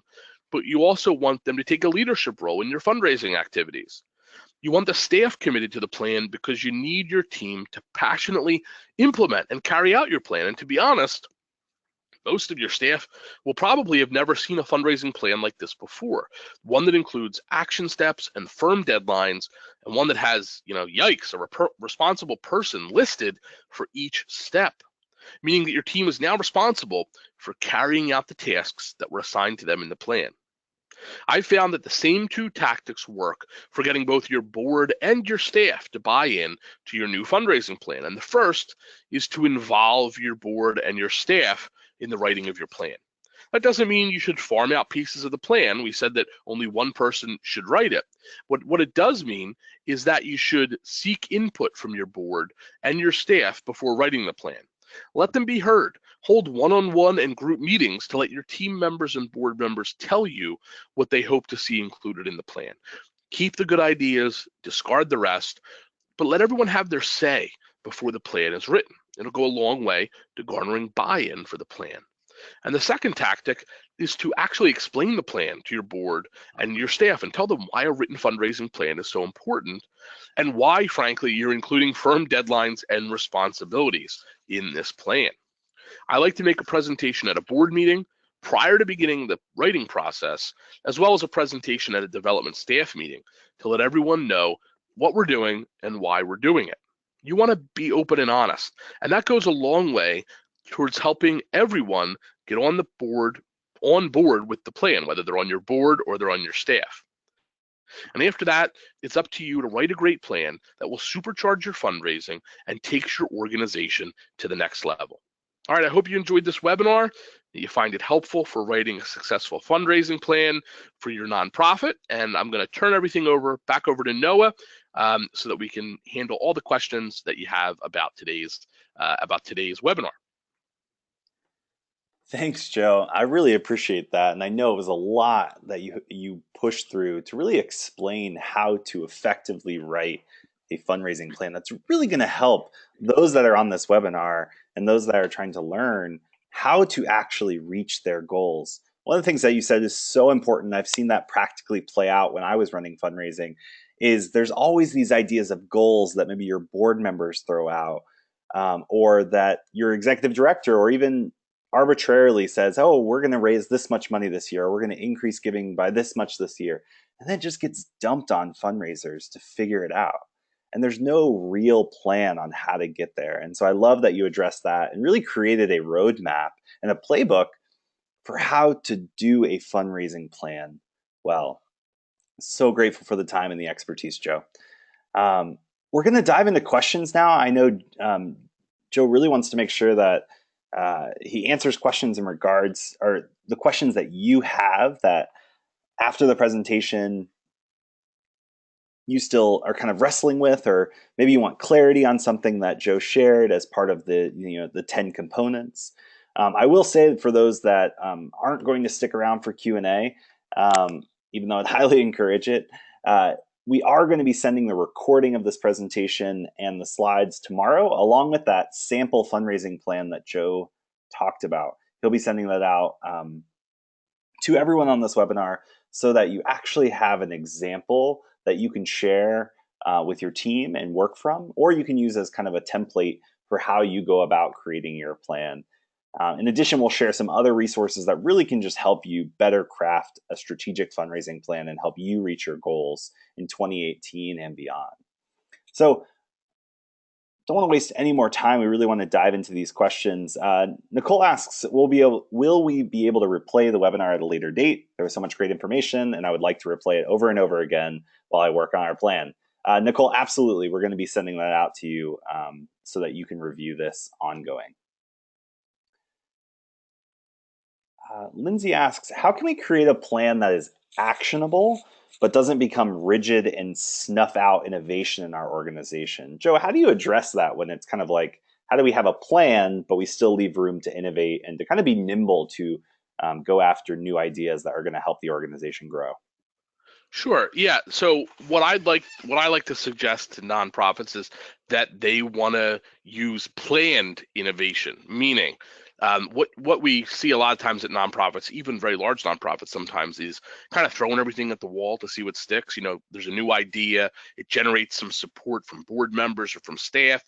but you also want them to take a leadership role in your fundraising activities. You want the staff committed to the plan because you need your team to passionately implement and carry out your plan. And to be honest, most of your staff will probably have never seen a fundraising plan like this before, one that includes action steps and firm deadlines, and one that has, yikes, a responsible person listed for each step, meaning that your team is now responsible for carrying out the tasks that were assigned to them in the plan. I found that the same two tactics work for getting both your board and your staff to buy in to your new fundraising plan. And the first is to involve your board and your staff in the writing of your plan. That doesn't mean you should farm out pieces of the plan. We said that only one person should write it. What it does mean is that you should seek input from your board and your staff before writing the plan. Let them be heard. Hold one-on-one and group meetings to let your team members and board members tell you what they hope to see included in the plan. Keep the good ideas, discard the rest, but let everyone have their say before the plan is written. It'll go a long way to garnering buy-in for the plan. And the second tactic is to actually explain the plan to your board and your staff and tell them why a written fundraising plan is so important and why, frankly, you're including firm deadlines and responsibilities in this plan. I like to make a presentation at a board meeting prior to beginning the writing process, as well as a presentation at a development staff meeting to let everyone know what we're doing and why we're doing it. You want to be open and honest, and that goes a long way towards helping everyone get on board with the plan, whether they're on your board or they're on your staff. And after that, it's up to you to write a great plan that will supercharge your fundraising and takes your organization to the next level. All right, I hope you enjoyed this webinar, that you find it helpful for writing a successful fundraising plan for your nonprofit. And I'm going to turn everything back over to Noah so that we can handle all the questions that you have about today's webinar. Thanks, Joe. I really appreciate that. And I know it was a lot that you pushed through to really explain how to effectively write a fundraising plan that's really going to help those that are on this webinar and those that are trying to learn how to actually reach their goals. One of the things that you said is so important. I've seen that practically play out when I was running fundraising is there's always these ideas of goals that maybe your board members throw out or that your executive director or even arbitrarily says, oh, we're going to raise this much money this year, or we're going to increase giving by this much this year. And then it just gets dumped on fundraisers to figure it out. And there's no real plan on how to get there. And so I love that you addressed that and really created a roadmap and a playbook for how to do a fundraising plan well. So grateful for the time and the expertise, Joe. We're going to dive into questions now. I know Joe really wants to make sure that he answers questions in regards, or the questions that you have that after the presentation you still are kind of wrestling with, or maybe you want clarity on something that Joe shared as part of the 10 components. I will say for those that aren't going to stick around for Q&A, even though I'd highly encourage it, we are going to be sending the recording of this presentation and the slides tomorrow, along with that sample fundraising plan that Joe talked about. He'll be sending that out to everyone on this webinar so that you actually have an example that you can share with your team and work from, or you can use as kind of a template for how you go about creating your plan. In addition, we'll share some other resources that really can just help you better craft a strategic fundraising plan and help you reach your goals in 2018 and beyond. So, don't want to waste any more time. We really want to dive into these questions. Nicole asks, will we be able to replay the webinar at a later date? There was so much great information, and I would like to replay it over and over again while I work on our plan. Nicole, absolutely. We're going to be sending that out to you so that you can review this ongoing. Lindsay asks, how can we create a plan that is actionable but doesn't become rigid and snuff out innovation in our organization? Joe, how do you address that when it's kind of like, how do we have a plan, but we still leave room to innovate and to kind of be nimble to go after new ideas that are going to help the organization grow? Sure. Yeah. So what I like to suggest to nonprofits is that they want to use planned innovation, meaning what we see a lot of times at nonprofits, even very large nonprofits, sometimes is kind of throwing everything at the wall to see what sticks. There's a new idea, it generates some support from board members or from staff,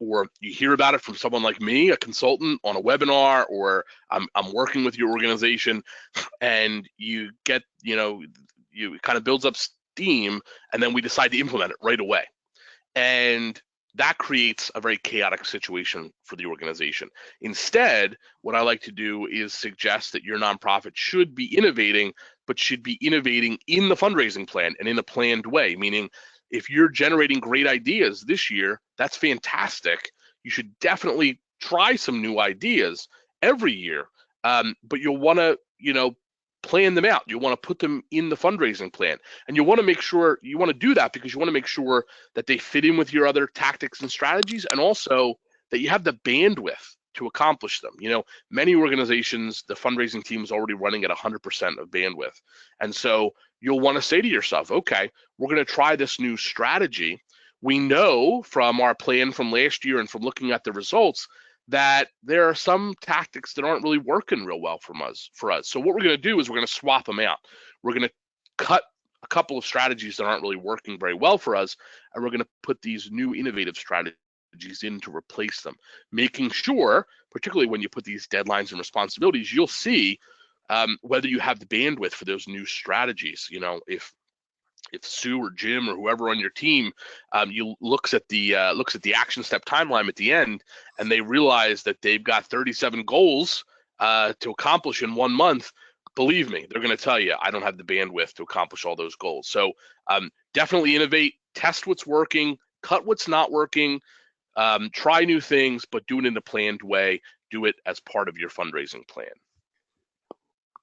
or you hear about it from someone like me, a consultant, on a webinar, or I'm working with your organization, and you get it kind of builds up steam, and then we decide to implement it right away. And that creates a very chaotic situation for the organization. Instead, what I like to do is suggest that your nonprofit should be innovating, but should be innovating in the fundraising plan and in a planned way, meaning if you're generating great ideas this year, that's fantastic. You should definitely try some new ideas every year, but you'll want to, plan them out. You want to put them in the fundraising plan, and you want to make sure you want to do that because you want to make sure that they fit in with your other tactics and strategies, and also that you have the bandwidth to accomplish them. Many organizations, the fundraising team is already running at 100% of bandwidth, and so you'll want to say to yourself, okay, we're going to try this new strategy. We know from our plan from last year and from looking at the results that there are some tactics that aren't really working real well for us. So what we're going to do is we're going to swap them out. We're going to cut a couple of strategies that aren't really working very well for us, and we're going to put these new innovative strategies in to replace them, making sure, particularly when you put these deadlines and responsibilities, you'll see whether you have the bandwidth for those new strategies. If Sue or Jim or whoever on your team you looks at the action step timeline at the end, and they realize that they've got 37 goals to accomplish in 1 month, believe me, they're going to tell you, I don't have the bandwidth to accomplish all those goals. So definitely innovate, test what's working, cut what's not working, try new things, but do it in a planned way. Do it as part of your fundraising plan.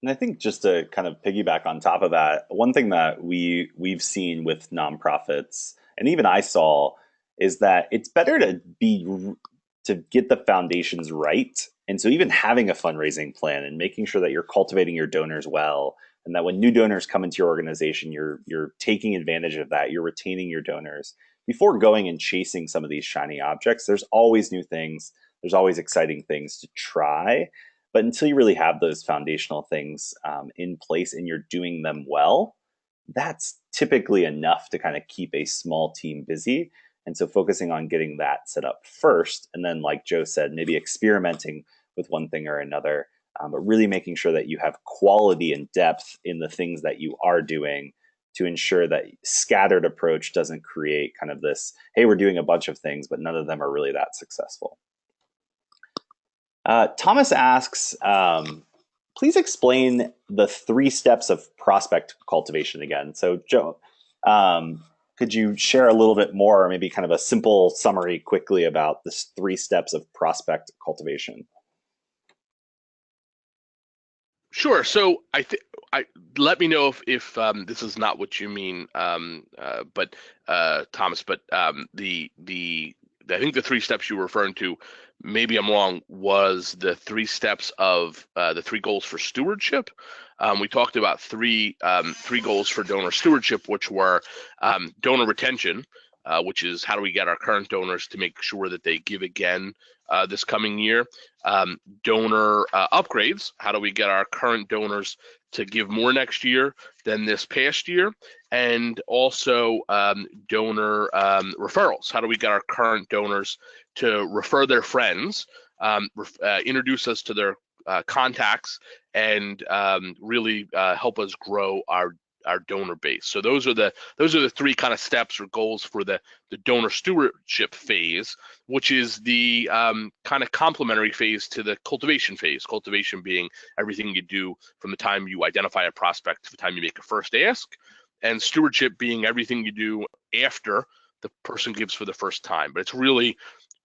And I think just to kind of piggyback on top of that, one thing that we've seen with nonprofits, and even I saw, is that it's better to get the foundations right. And so even having a fundraising plan and making sure that you're cultivating your donors well, and that when new donors come into your organization, you're taking advantage of that, you're retaining your donors before going and chasing some of these shiny objects. There's always new things, there's always exciting things to try. But until you really have those foundational things in place and you're doing them well, that's typically enough to kind of keep a small team busy. And so focusing on getting that set up first, and then, like Joe said, maybe experimenting with one thing or another, but really making sure that you have quality and depth in the things that you are doing to ensure that scattered approach doesn't create kind of this, hey, we're doing a bunch of things, but none of them are really that successful. Thomas asks, please explain the 3 steps of prospect cultivation again. So, Joe, could you share a little bit more, or maybe kind of a simple summary quickly about the 3 steps of prospect cultivation? Sure. So let me know if this is not what you mean, but Thomas. But I think the 3 steps you were referring to, maybe I'm wrong, was the 3 steps of the 3 goals for stewardship. We talked about three goals for donor stewardship, which were donor retention, which is how do we get our current donors to make sure that they give again this coming year. Donor upgrades, how do we get our current donors to give more next year than this past year? And also donor referrals, how do we get our current donors to refer their friends introduce us to their contacts, and really help us grow our donor base. So those are the three kind of steps or goals for the donor stewardship phase, which is the kind of complementary phase to the cultivation phase. Cultivation being everything you do from the time you identify a prospect to the time you make a first ask, and stewardship being everything you do after the person gives for the first time. But it's really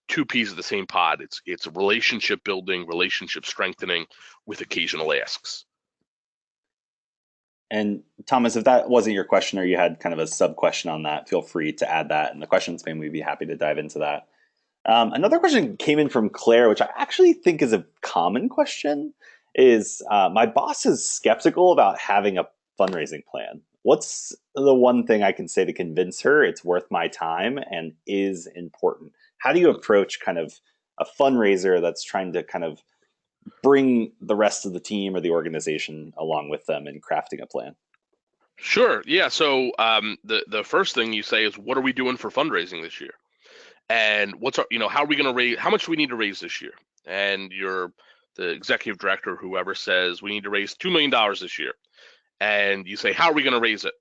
two peas of the same pod. It's a relationship building, relationship strengthening with occasional asks. And Thomas, if that wasn't your question or you had kind of a sub question on that, feel free to add that in the questions pane. We'd be happy to dive into that. Another question came in from Claire, which I actually think is a common question, is my boss is skeptical about having a fundraising plan. What's the one thing I can say to convince her it's worth my time and is important? How do you approach kind of a fundraiser that's trying to kind of bring the rest of the team or the organization along with them in crafting a plan? Sure. Yeah. So the first thing you say is, what are we doing for fundraising this year? And what's our, how are we going to raise, how much do we need to raise this year? And the executive director, whoever, says we need to raise $2 million this year. And you say, how are we going to raise it?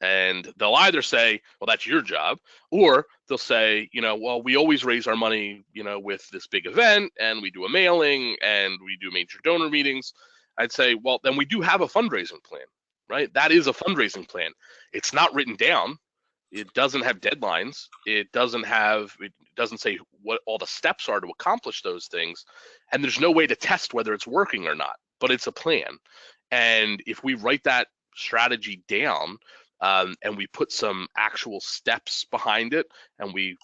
And they'll either say, well, that's your job, or they'll say, well, we always raise our money, with this big event, and we do a mailing, and we do major donor meetings. I'd say, well, then we do have a fundraising plan, right? That is a fundraising plan. It's not written down. It doesn't have deadlines. It doesn't say what all the steps are to accomplish those things. And there's no way to test whether it's working or not, but it's a plan. And if we write that strategy down, and we put some actual steps behind it, and we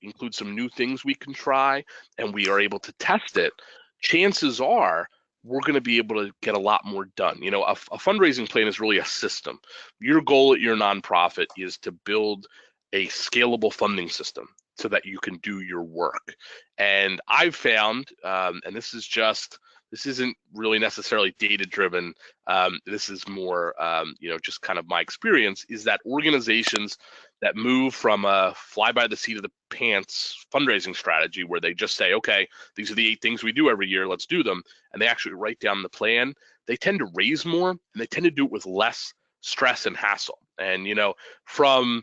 include some new things we can try, and we are able to test it, chances are we're going to be able to get a lot more done. A fundraising plan is really a system. Your goal at your nonprofit is to build a scalable funding system so that you can do your work. And I've found, and this isn't really necessarily data driven. This is more, just kind of my experience, is that organizations that move from a fly by the seat of the pants fundraising strategy, where they just say, okay, these are the 8 things we do every year, let's do them, and they actually write down the plan, they tend to raise more, and they tend to do it with less stress and hassle. And from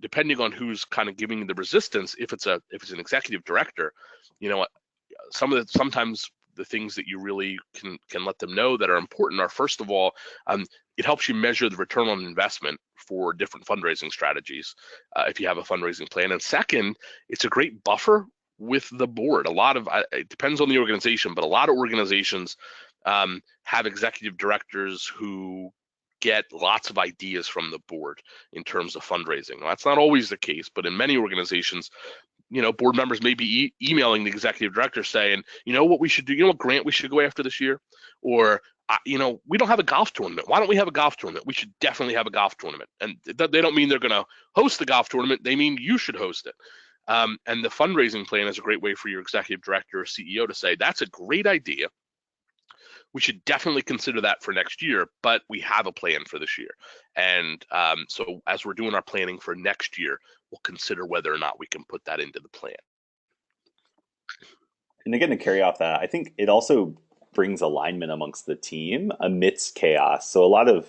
depending on who's kind of giving the resistance, if it's an executive director, sometimes the things that you really can let them know that are important are, first of all, it helps you measure the return on investment for different fundraising strategies if you have a fundraising plan. And second, it's a great buffer with the board. It depends on the organization, but a lot of organizations have executive directors who get lots of ideas from the board in terms of fundraising. Well, that's not always the case, but in many organizations, board members may be emailing the executive director saying, what we should do, what grant we should go after this year? Or, we don't have a golf tournament. Why don't we have a golf tournament? We should definitely have a golf tournament. And they don't mean they're going to host the golf tournament. They mean you should host it. And the fundraising plan is a great way for your executive director or CEO to say, that's a great idea. We should definitely consider that for next year, but we have a plan for this year. And so as we're doing our planning for next year, we'll consider whether or not we can put that into the plan. And again, to carry off that, I think it also brings alignment amongst the team amidst chaos. So a lot of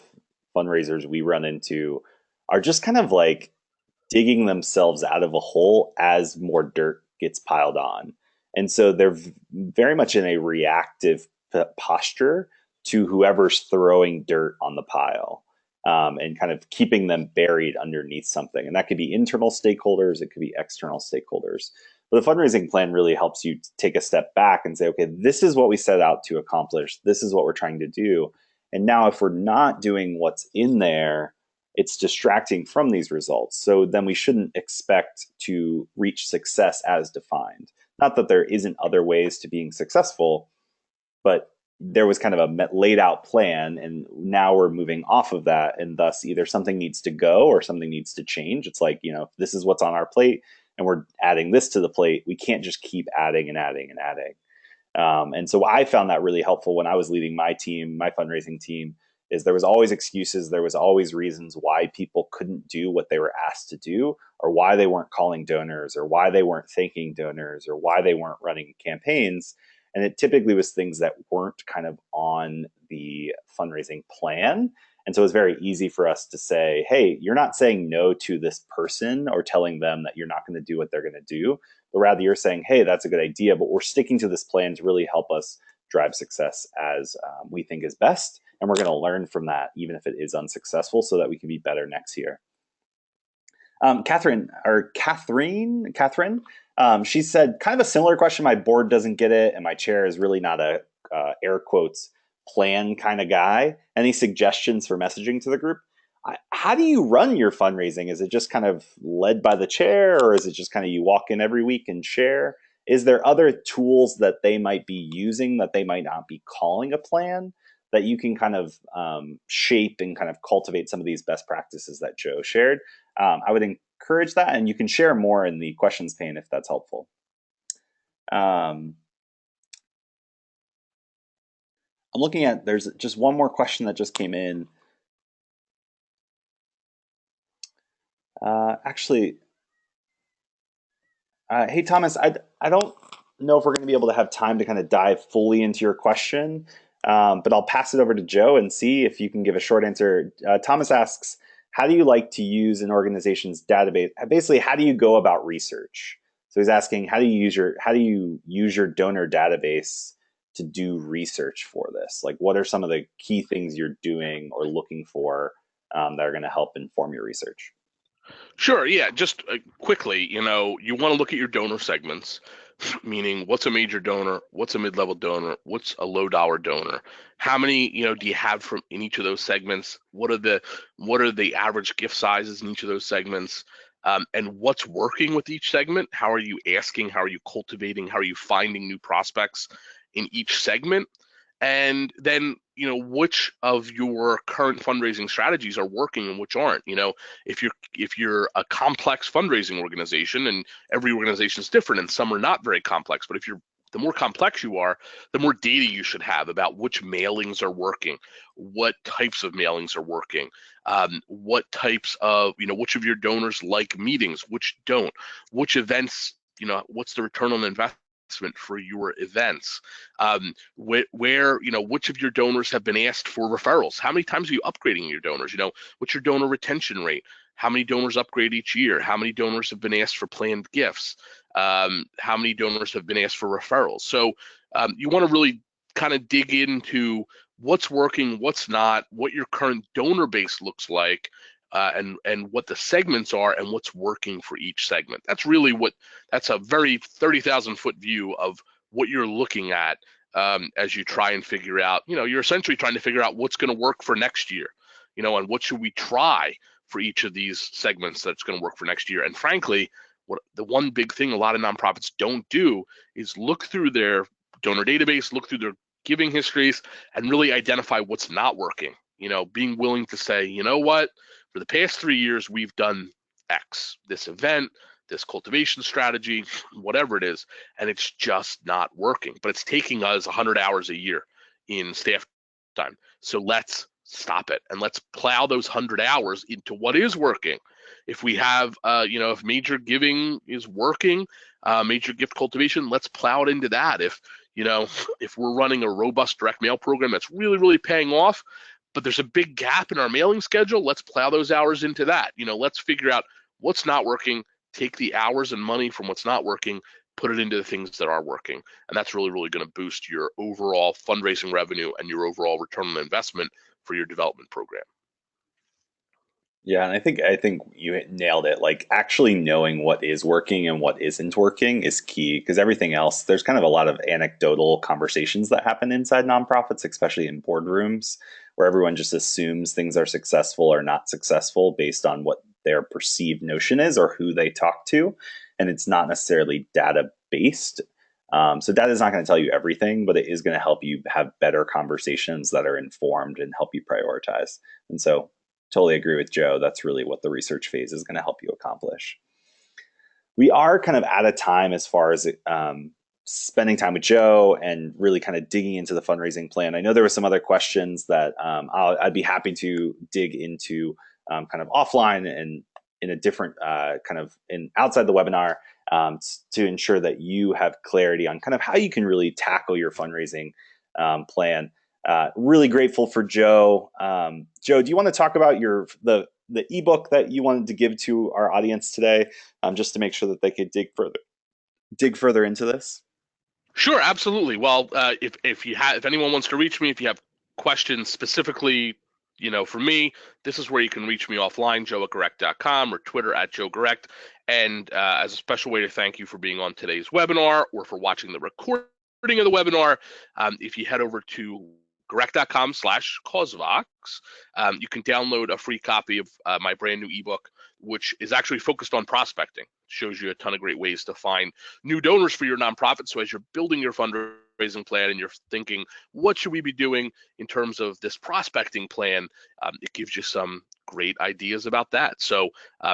fundraisers we run into are just kind of like digging themselves out of a hole as more dirt gets piled on. And so they're very much in a reactive posture to whoever's throwing dirt on the pile, and kind of keeping them buried underneath something. And that could be internal stakeholders, it could be external stakeholders. But the fundraising plan really helps you take a step back and say, okay, this is what we set out to accomplish. This is what we're trying to do. And now if we're not doing what's in there, it's distracting from these results. So then we shouldn't expect to reach success as defined. Not that there isn't other ways to being successful, but there was kind of a laid out plan, and now we're moving off of that, and thus either something needs to go or something needs to change. It's like, this is what's on our plate, and we're adding this to the plate. We can't just keep adding and adding and adding. And so I found that really helpful when I was leading my team, my fundraising team, is there was always excuses, there was always reasons why people couldn't do what they were asked to do, or why they weren't calling donors, or why they weren't thanking donors, or why they weren't running campaigns. And it typically was things that weren't kind of on the fundraising plan. And so it was very easy for us to say, hey, you're not saying no to this person or telling them that you're not going to do what they're going to do, but rather you're saying, hey, that's a good idea, but we're sticking to this plan to really help us drive success as we think is best. And we're going to learn from that, even if it is unsuccessful, so that we can be better next year. Catherine, she said kind of a similar question. My board doesn't get it, and my chair is really not a air quotes plan kind of guy. Any suggestions for messaging to the group? How do you run your fundraising? Is it just kind of led by the chair, or is it just kind of you walk in every week and share? Is there other tools that they might be using that they might not be calling a plan that you can kind of shape and kind of cultivate some of these best practices that Joe shared? I would encourage that, and you can share more in the questions pane if that's helpful. I'm looking at, there's just one more question that just came in. Actually, hey, Thomas, I don't know if we're going to be able to have time to kind of dive fully into your question, but I'll pass it over to Joe and see if you can give a short answer. Thomas asks, how do you like to use an organization's database? Basically, how do you go about research? So he's asking, how do you use your donor database to do research for this? Like, what are some of the key things you're doing or looking for that are going to help inform your research? Sure. Yeah. Just quickly, you want to look at your donor segments, meaning what's a major donor, what's a mid-level donor, what's a low-dollar donor, how many, do you have from in each of those segments? What are the average gift sizes in each of those segments? And what's working with each segment? How are you asking? How are you cultivating? How are you finding new prospects in each segment? And then, which of your current fundraising strategies are working and which aren't. If you're a complex fundraising organization, and every organization is different and some are not very complex, but the more complex you are, the more data you should have about which mailings are working, what types of mailings are working, what types of, which of your donors like meetings, which don't, which events, what's the return on investment for your events, where which of your donors have been asked for referrals, how many times are you upgrading your donors, what's your donor retention rate, how many donors upgrade each year, how many donors have been asked for planned gifts, how many donors have been asked for referrals. So you want to really kind of dig into what's working, what's not, what your current donor base looks like, and what the segments are and what's working for each segment. That's a very 30,000-foot view of what you're looking at as you try and figure out, you're essentially trying to figure out what's going to work for next year, and what should we try for each of these segments that's going to work for next year. And frankly, what the one big thing a lot of nonprofits don't do is look through their donor database, look through their giving histories, and really identify what's not working. Being willing to say, what, for the past 3 years, we've done X, this event, this cultivation strategy, whatever it is, and it's just not working. But it's taking us 100 hours a year in staff time. So let's stop it and let's plow those 100 hours into what is working. If we have, if major giving is working, major gift cultivation, let's plow it into that. If we're running a robust direct mail program that's really, really paying off, but there's a big gap in our mailing schedule, let's plow those hours into that. Let's figure out what's not working, take the hours and money from what's not working, put it into the things that are working. And that's really, really going to boost your overall fundraising revenue and your overall return on investment for your development program. Yeah, and I think you nailed it. Like actually knowing what is working and what isn't working is key because everything else, there's kind of a lot of anecdotal conversations that happen inside nonprofits, especially in boardrooms, where everyone just assumes things are successful or not successful based on what their perceived notion is or who they talk to, and it's not necessarily data based. So data is not going to tell you everything, but it is going to help you have better conversations that are informed and help you prioritize. And so totally agree with Joe. That's really what the research phase is going to help you accomplish. We are kind of out of time as far as spending time with Joe and really kind of digging into the fundraising plan. I know there were some other questions that I'd be happy to dig into kind of offline and in a different kind of in outside the webinar to ensure that you have clarity on kind of how you can really tackle your fundraising plan. Really grateful for Joe. Joe, do you want to talk about the ebook that you wanted to give to our audience today, just to make sure that they could dig further into this? Sure, absolutely. Well, if anyone wants to reach me, if you have questions specifically, for me, this is where you can reach me offline, joe@correct.com or Twitter @JoeGorect. And as a special way to thank you for being on today's webinar or for watching the recording of the webinar, if you head over to correct.com/Causevox, you can download a free copy of my brand new ebook, which is actually focused on prospecting. Shows you a ton of great ways to find new donors for your nonprofit. So as you're building your fundraising plan and you're thinking, what should we be doing in terms of this prospecting plan? It gives you some great ideas about that. So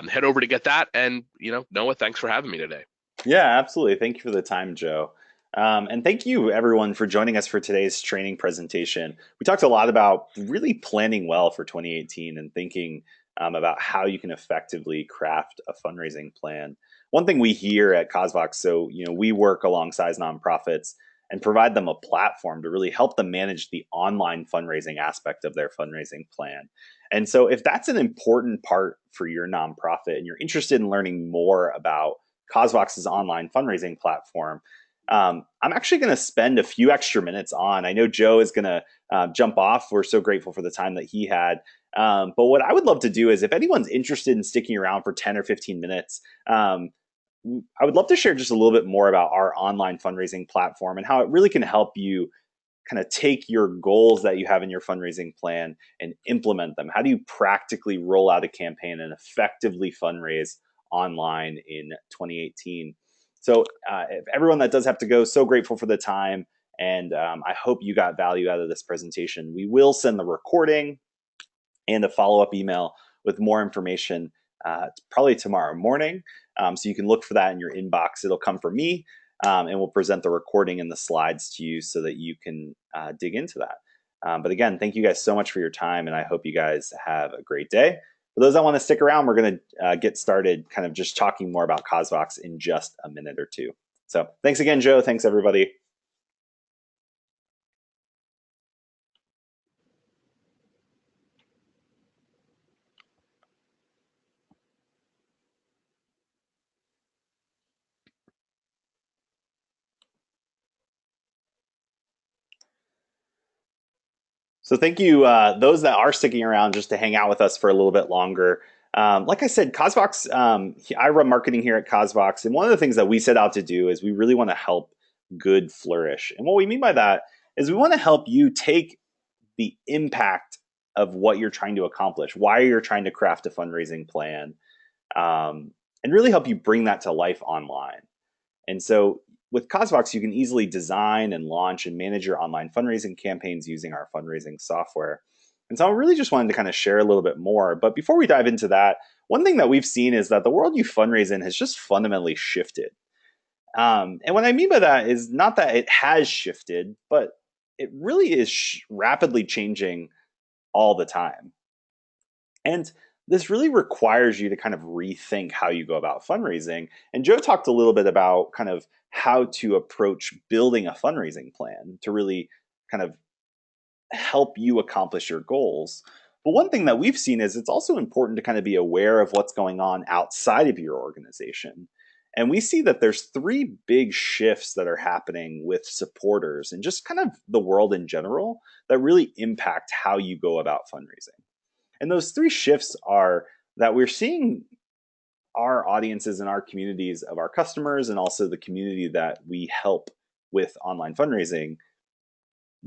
head over to get that. And, Noah, thanks for having me today. Yeah, absolutely. Thank you for the time, Joe. And thank you, everyone, for joining us for today's training presentation. We talked a lot about really planning well for 2018 and thinking about how you can effectively craft a fundraising plan. One thing we hear at Cosvox, so we work alongside nonprofits and provide them a platform to really help them manage the online fundraising aspect of their fundraising plan. And so if that's an important part for your nonprofit and you're interested in learning more about Cosvox's online fundraising platform, I'm actually going to spend a few extra minutes on. I know Joe is going to jump off. We're so grateful for the time that he had. But what I would love to do is if anyone's interested in sticking around for 10 or 15 minutes, I would love to share just a little bit more about our online fundraising platform and how it really can help you kind of take your goals that you have in your fundraising plan and implement them. How do you practically roll out a campaign and effectively fundraise online in 2018? So if everyone that does have to go, so grateful for the time. And I hope you got value out of this presentation. We will send the recording and a follow-up email with more information probably tomorrow morning. So you can look for that in your inbox. It'll come from me, and we'll present the recording and the slides to you so that you can dig into that. But again, thank you guys so much for your time, and I hope you guys have a great day. For those that want to stick around, we're going to get started kind of just talking more about Cosvox in just a minute or two. So thanks again, Joe. Thanks, everybody. So thank you, those that are sticking around just to hang out with us for a little bit longer. Like I said, Cosvox, I run marketing here at Cosvox, and one of the things that we set out to do is we really want to help good flourish. And what we mean by that is we want to help you take the impact of what you're trying to accomplish, why you're trying to craft a fundraising plan, and really help you bring that to life online. And so with Cosvox, you can easily design and launch and manage your online fundraising campaigns using our fundraising software. And so I really just wanted to kind of share a little bit more. But before we dive into that, one thing that we've seen is that the world you fundraise in has just fundamentally shifted. And what I mean by that is not that it has shifted, but it really is rapidly changing all the time. And this really requires you to kind of rethink how you go about fundraising. And Joe talked a little bit about kind of how to approach building a fundraising plan to really kind of help you accomplish your goals. But one thing that we've seen is it's also important to kind of be aware of what's going on outside of your organization. And we see that there's three big shifts that are happening with supporters and just kind of the world in general that really impact how you go about fundraising. And those three shifts are that we're seeing our audiences and our communities of our customers and also the community that we help with online fundraising.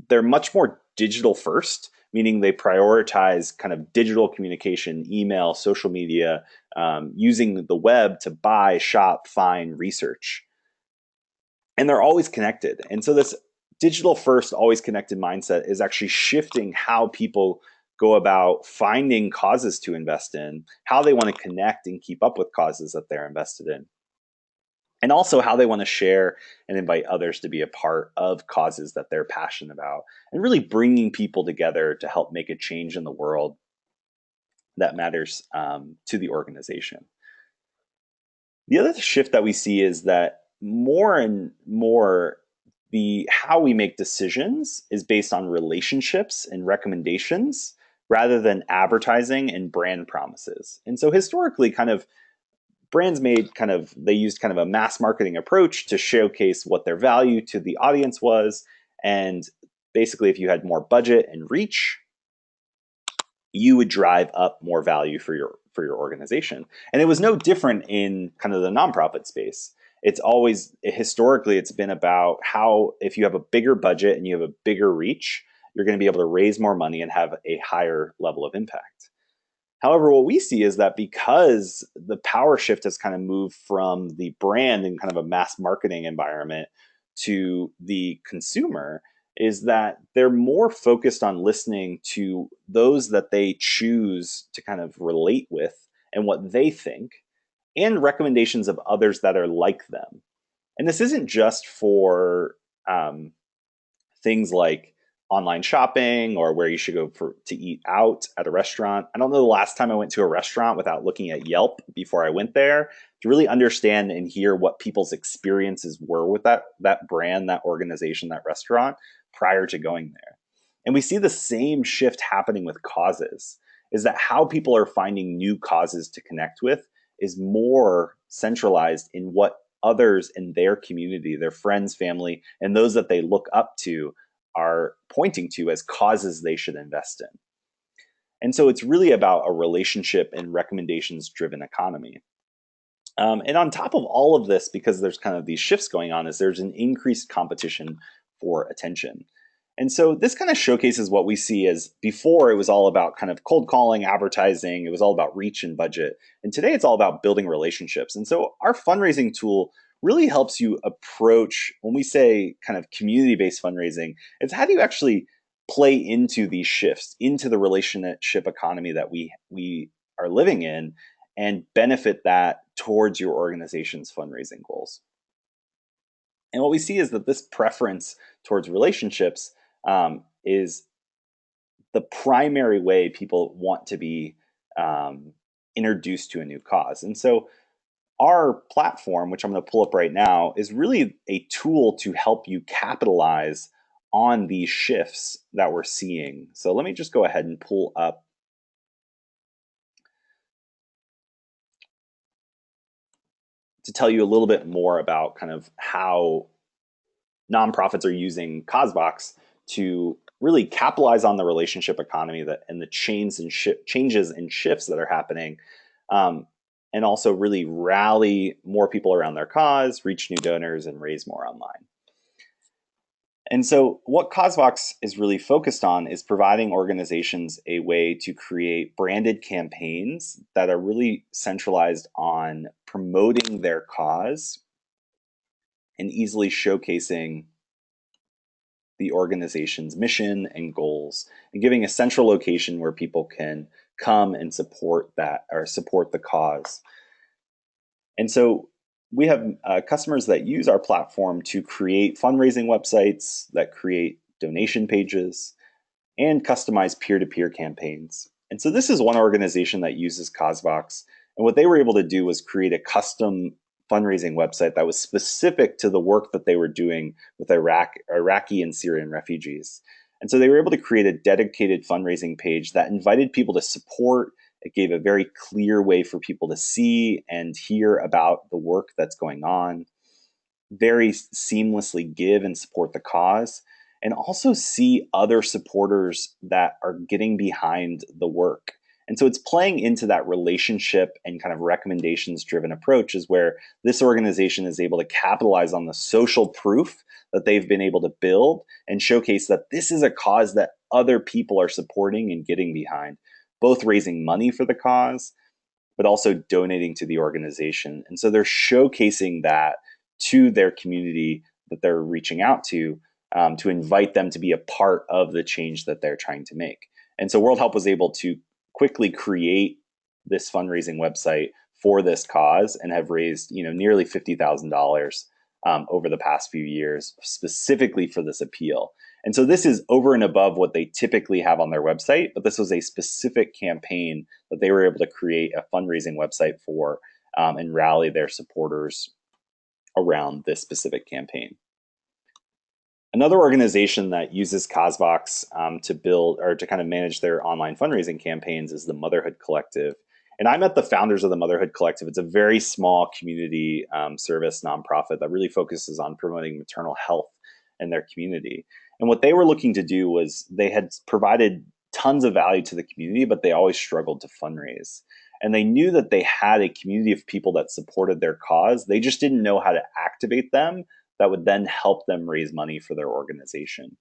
They're much more digital first, meaning they prioritize kind of digital communication, email, social media, using the web to buy, shop, find, research. And they're always connected. And so this digital first, always connected mindset is actually shifting how people go about finding causes to invest in, how they want to connect and keep up with causes that they're invested in. and also how they want to share and invite others to be a part of causes that they're passionate about, and really bringing people together to help make a change in the world that matters to the organization. The other shift that we see is that more and more the how we make decisions is based on relationships and recommendations rather than advertising and brand promises. And so historically, kind of brands made kind of they used kind of a mass marketing approach to showcase what their value to the audience was. And basically, if you had more budget and reach, you would drive up more value for your organization. And it was no different in kind of the nonprofit space. It's always historically it's been about how if you have a bigger budget and you have a bigger reach, you're going to be able to raise more money and have a higher level of impact. However, what we see is that because the power shift has kind of moved from the brand in kind of a mass marketing environment to the consumer, is that they're more focused on listening to those that they choose to kind of relate with and what they think, and recommendations of others that are like them. And this isn't just for things like online shopping or where you should go to eat out at a restaurant. I don't know the last time I went to a restaurant without looking at Yelp before I went there to really understand and hear what people's experiences were with that brand, that organization, that restaurant prior to going there. And we see the same shift happening with causes, is that how people are finding new causes to connect with is more centralized in what others in their community, their friends, family, and those that they look up to are pointing to as causes they should invest in. And so it's really about a relationship and recommendations driven economy. And on top of all of this, because there's kind of these shifts going on, is there's an increased competition for attention. And so this kind of showcases what we see as before it was all about kind of cold calling, advertising, it was all about reach and budget. And today it's all about building relationships. And so our fundraising tool really helps you approach when we say kind of community-based fundraising, it's how do you actually play into these shifts, into the relationship economy that we are living in and benefit that towards your organization's fundraising goals. And what we see is that this preference towards relationships is the primary way people want to be introduced to a new cause. And so our platform, which I'm going to pull up right now, is really a tool to help you capitalize on these shifts that we're seeing. So let me just go ahead and pull up to tell you a little bit more about kind of how nonprofits are using CauseVox to really capitalize on the relationship economy that and the changes and shifts that are happening, and also really rally more people around their cause, reach new donors, and raise more online. And so, what CauseVox is really focused on is providing organizations a way to create branded campaigns that are really centralized on promoting their cause and easily showcasing the organization's mission and goals, and giving a central location where people can come and support that or support the cause. And so we have customers that use our platform to create fundraising websites, that create donation pages, and customize peer-to-peer campaigns. And so this is one organization that uses CauseVox. And what they were able to do was create a custom fundraising website that was specific to the work that they were doing with Iraqi and Syrian refugees. And so they were able to create a dedicated fundraising page that invited people to support. It gave a very clear way for people to see and hear about the work that's going on, very seamlessly give and support the cause, and also see other supporters that are getting behind the work. And so it's playing into that relationship and kind of recommendations driven approach is where this organization is able to capitalize on the social proof that they've been able to build and showcase that this is a cause that other people are supporting and getting behind, both raising money for the cause, but also donating to the organization. And so they're showcasing that to their community that they're reaching out to invite them to be a part of the change that they're trying to make. And so World Help was able to quickly create this fundraising website for this cause and have raised, nearly $50,000 over the past few years specifically for this appeal. And so this is over and above what they typically have on their website, but this was a specific campaign that they were able to create a fundraising website for and rally their supporters around this specific campaign. Another organization that uses Cosvox to build or to kind of manage their online fundraising campaigns is the Motherhood Collective. And I met the founders of the Motherhood Collective. It's a very small community service nonprofit that really focuses on promoting maternal health in their community. And what they were looking to do was they had provided tons of value to the community, but they always struggled to fundraise. And they knew that they had a community of people that supported their cause. They just didn't know how to activate them that would then help them raise money for their organization.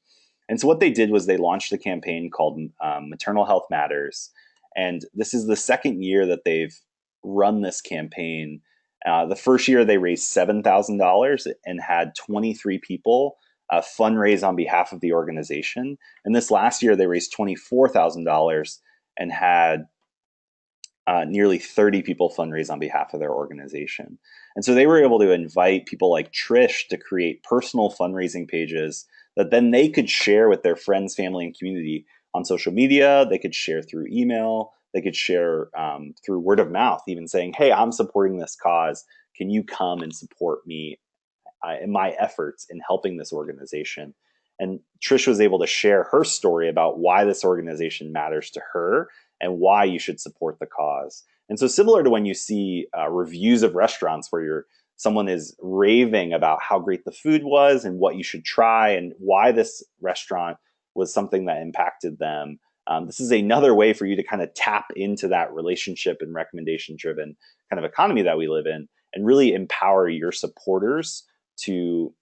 And so what they did was they launched a campaign called Maternal Health Matters. And this is the second year that they've run this campaign. The first year they raised $7,000 and had 23 people fundraise on behalf of the organization. And this last year they raised $24,000 and had nearly 30 people fundraise on behalf of their organization. And so they were able to invite people like Trish to create personal fundraising pages that then they could share with their friends, family, and community on social media. They could share through email. They could share through word of mouth, even saying, hey, I'm supporting this cause. Can you come and support me in my efforts in helping this organization? And Trish was able to share her story about why this organization matters to her and why you should support the cause. And so similar to when you see reviews of restaurants where someone is raving about how great the food was and what you should try and why this restaurant was something that impacted them. This is another way for you to kind of tap into that relationship and recommendation driven kind of economy that we live in and really empower your supporters to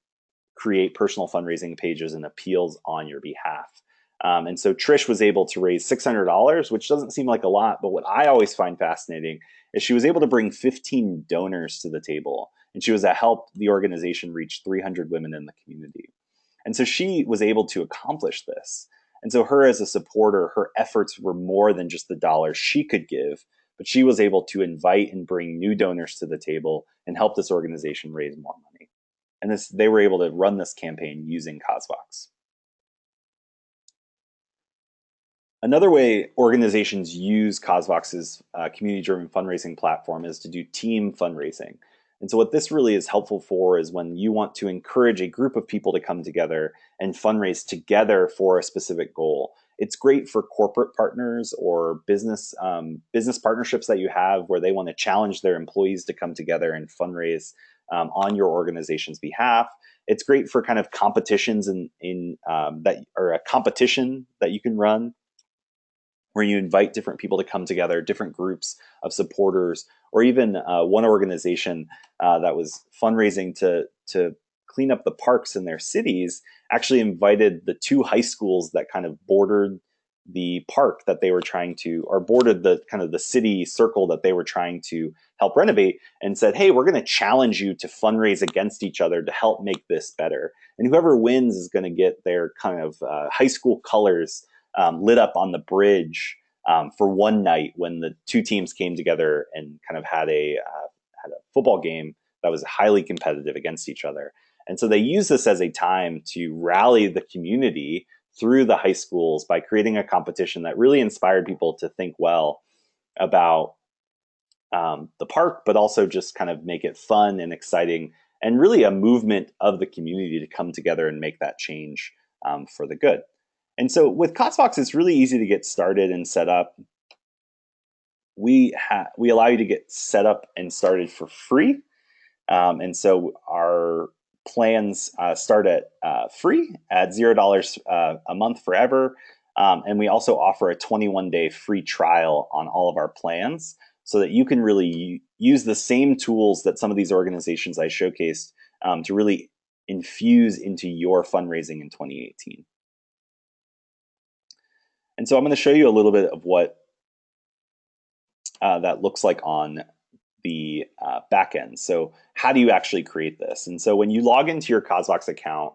create personal fundraising pages and appeals on your behalf. And so Trish was able to raise $600, which doesn't seem like a lot, but what I always find fascinating is she was able to bring 15 donors to the table, and she was to help the organization reach 300 women in the community. And so she was able to accomplish this. And so her as a supporter, her efforts were more than just the dollars she could give, but she was able to invite and bring new donors to the table and help this organization raise more money. And they were able to run this campaign using Cosvox. Another way organizations use Cosvox's community-driven fundraising platform is to do team fundraising. And so what this really is helpful for is when you want to encourage a group of people to come together and fundraise together for a specific goal. It's great for corporate partners or business partnerships that you have where they want to challenge their employees to come together and fundraise on your organization's behalf. It's great for kind of competitions that or a competition that you can run where you invite different people to come together, different groups of supporters, or even one organization that was fundraising to clean up the parks in their cities actually invited the two high schools that kind of bordered the park that they were trying to, or bordered the kind of the city circle that they were trying to help renovate, and said, hey, we're going to challenge you to fundraise against each other to help make this better. And whoever wins is going to get their kind of high school colors lit up on the bridge for one night when the two teams came together and kind of had a football game that was highly competitive against each other. And so they use this as a time to rally the community through the high schools by creating a competition that really inspired people to think well about the park, but also just kind of make it fun and exciting and really a movement of the community to come together and make that change for the good. And so with Cosvox, it's really easy to get started and set up. We allow you to get set up and started for free. And so our plans start at free at $0 a month forever. And we also offer a 21-day free trial on all of our plans so that you can really use the same tools that some of these organizations I showcased to really infuse into your fundraising in 2018. And so I'm going to show you a little bit of what that looks like on the back end. So how do you actually create this? And so when you log into your Cosvox account,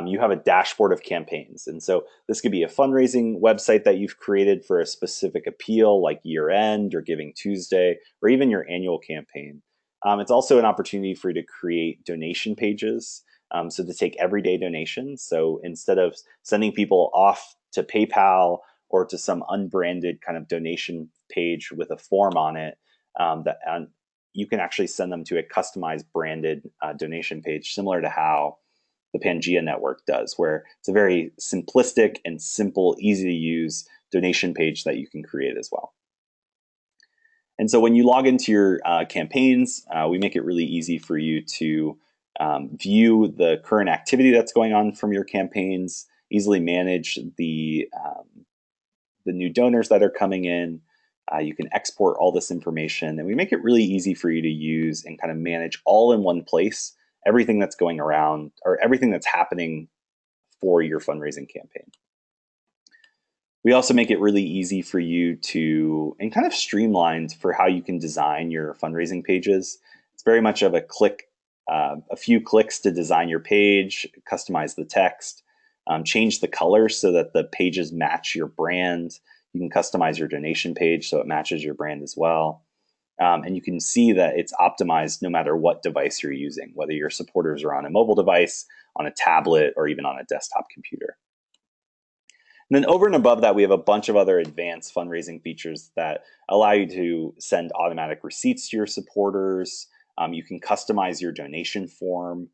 you have a dashboard of campaigns. And so this could be a fundraising website that you've created for a specific appeal like year end or Giving Tuesday, or even your annual campaign. It's also an opportunity for you to create donation pages. So to take everyday donations. So instead of sending people off to PayPal or to some unbranded kind of donation page with a form on it, you can actually send them to a customized branded donation page, similar to how the Pangea network does, where it's a very simplistic and simple, easy to use donation page that you can create as well. And so when you log into your campaigns, we make it really easy for you to view the current activity that's going on from your campaigns, easily manage the new donors that are coming in. You can export all this information, and we make it really easy for you to use and kind of manage all in one place everything that's going around or everything that's happening for your fundraising campaign. We also make it really easy for you to, and kind of streamlined for how you can design your fundraising pages. It's very much of a few clicks to design your page, customize the text, change the colors so that the pages match your brand. You can customize your donation page so it matches your brand as well. And you can see that it's optimized no matter what device you're using, whether your supporters are on a mobile device, on a tablet, or even on a desktop computer. And then over and above that, we have a bunch of other advanced fundraising features that allow you to send automatic receipts to your supporters. You can customize your donation form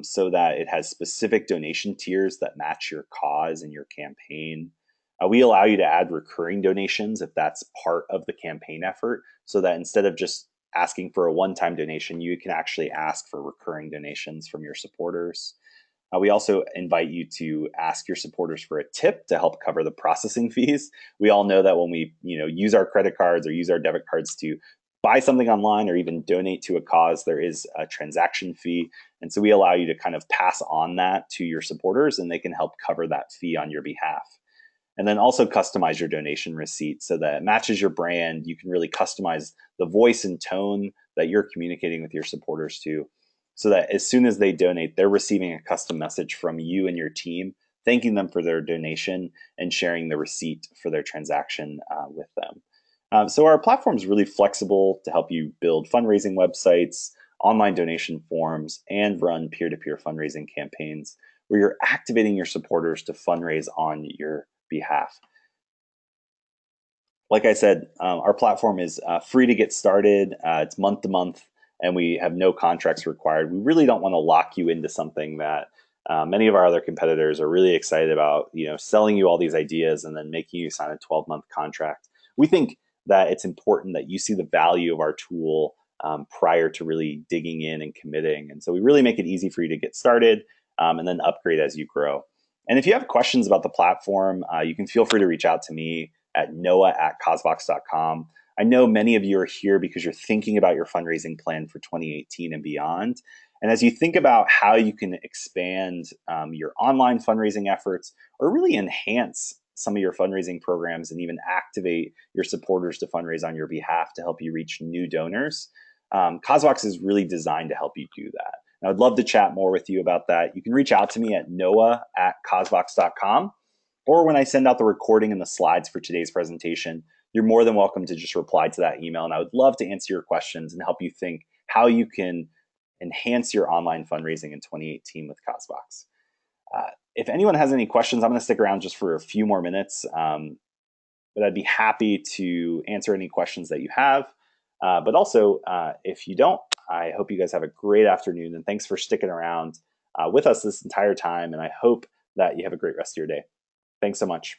so that it has specific donation tiers that match your cause and your campaign. We allow you to add recurring donations if that's part of the campaign effort, so that instead of just asking for a one-time donation, you can actually ask for recurring donations from your supporters. We also invite you to ask your supporters for a tip to help cover the processing fees. We all know that when we use our credit cards or use our debit cards to buy something online or even donate to a cause, there is a transaction fee. And so we allow you to kind of pass on that to your supporters, and they can help cover that fee on your behalf. And then also customize your donation receipt so that it matches your brand. You can really customize the voice and tone that you're communicating with your supporters to, so that as soon as they donate, they're receiving a custom message from you and your team, thanking them for their donation and sharing the receipt for their transaction with them. So our platform is really flexible to help you build fundraising websites, online donation forms, and run peer-to-peer fundraising campaigns where you're activating your supporters to fundraise on your behalf. Like I said, our platform is free to get started. It's month to month, and we have no contracts required. We really don't want to lock you into something that many of our other competitors are really excited about, selling you all these ideas and then making you sign a 12-month contract. We think that it's important that you see the value of our tool prior to really digging in and committing. And so we really make it easy for you to get started and then upgrade as you grow. And if you have questions about the platform, you can feel free to reach out to me at noah@cosvox.com. I know many of you are here because you're thinking about your fundraising plan for 2018 and beyond. And as you think about how you can expand your online fundraising efforts or really enhance some of your fundraising programs and even activate your supporters to fundraise on your behalf to help you reach new donors, Cosvox is really designed to help you do that. And I'd love to chat more with you about that. You can reach out to me at noah@cosvox.com, or when I send out the recording and the slides for today's presentation, you're more than welcome to just reply to that email. And I would love to answer your questions and help you think how you can enhance your online fundraising in 2018 with Cosvox. If anyone has any questions, I'm going to stick around just for a few more minutes, but I'd be happy to answer any questions that you have. But also, if you don't, I hope you guys have a great afternoon, and thanks for sticking around with us this entire time. And I hope that you have a great rest of your day. Thanks so much.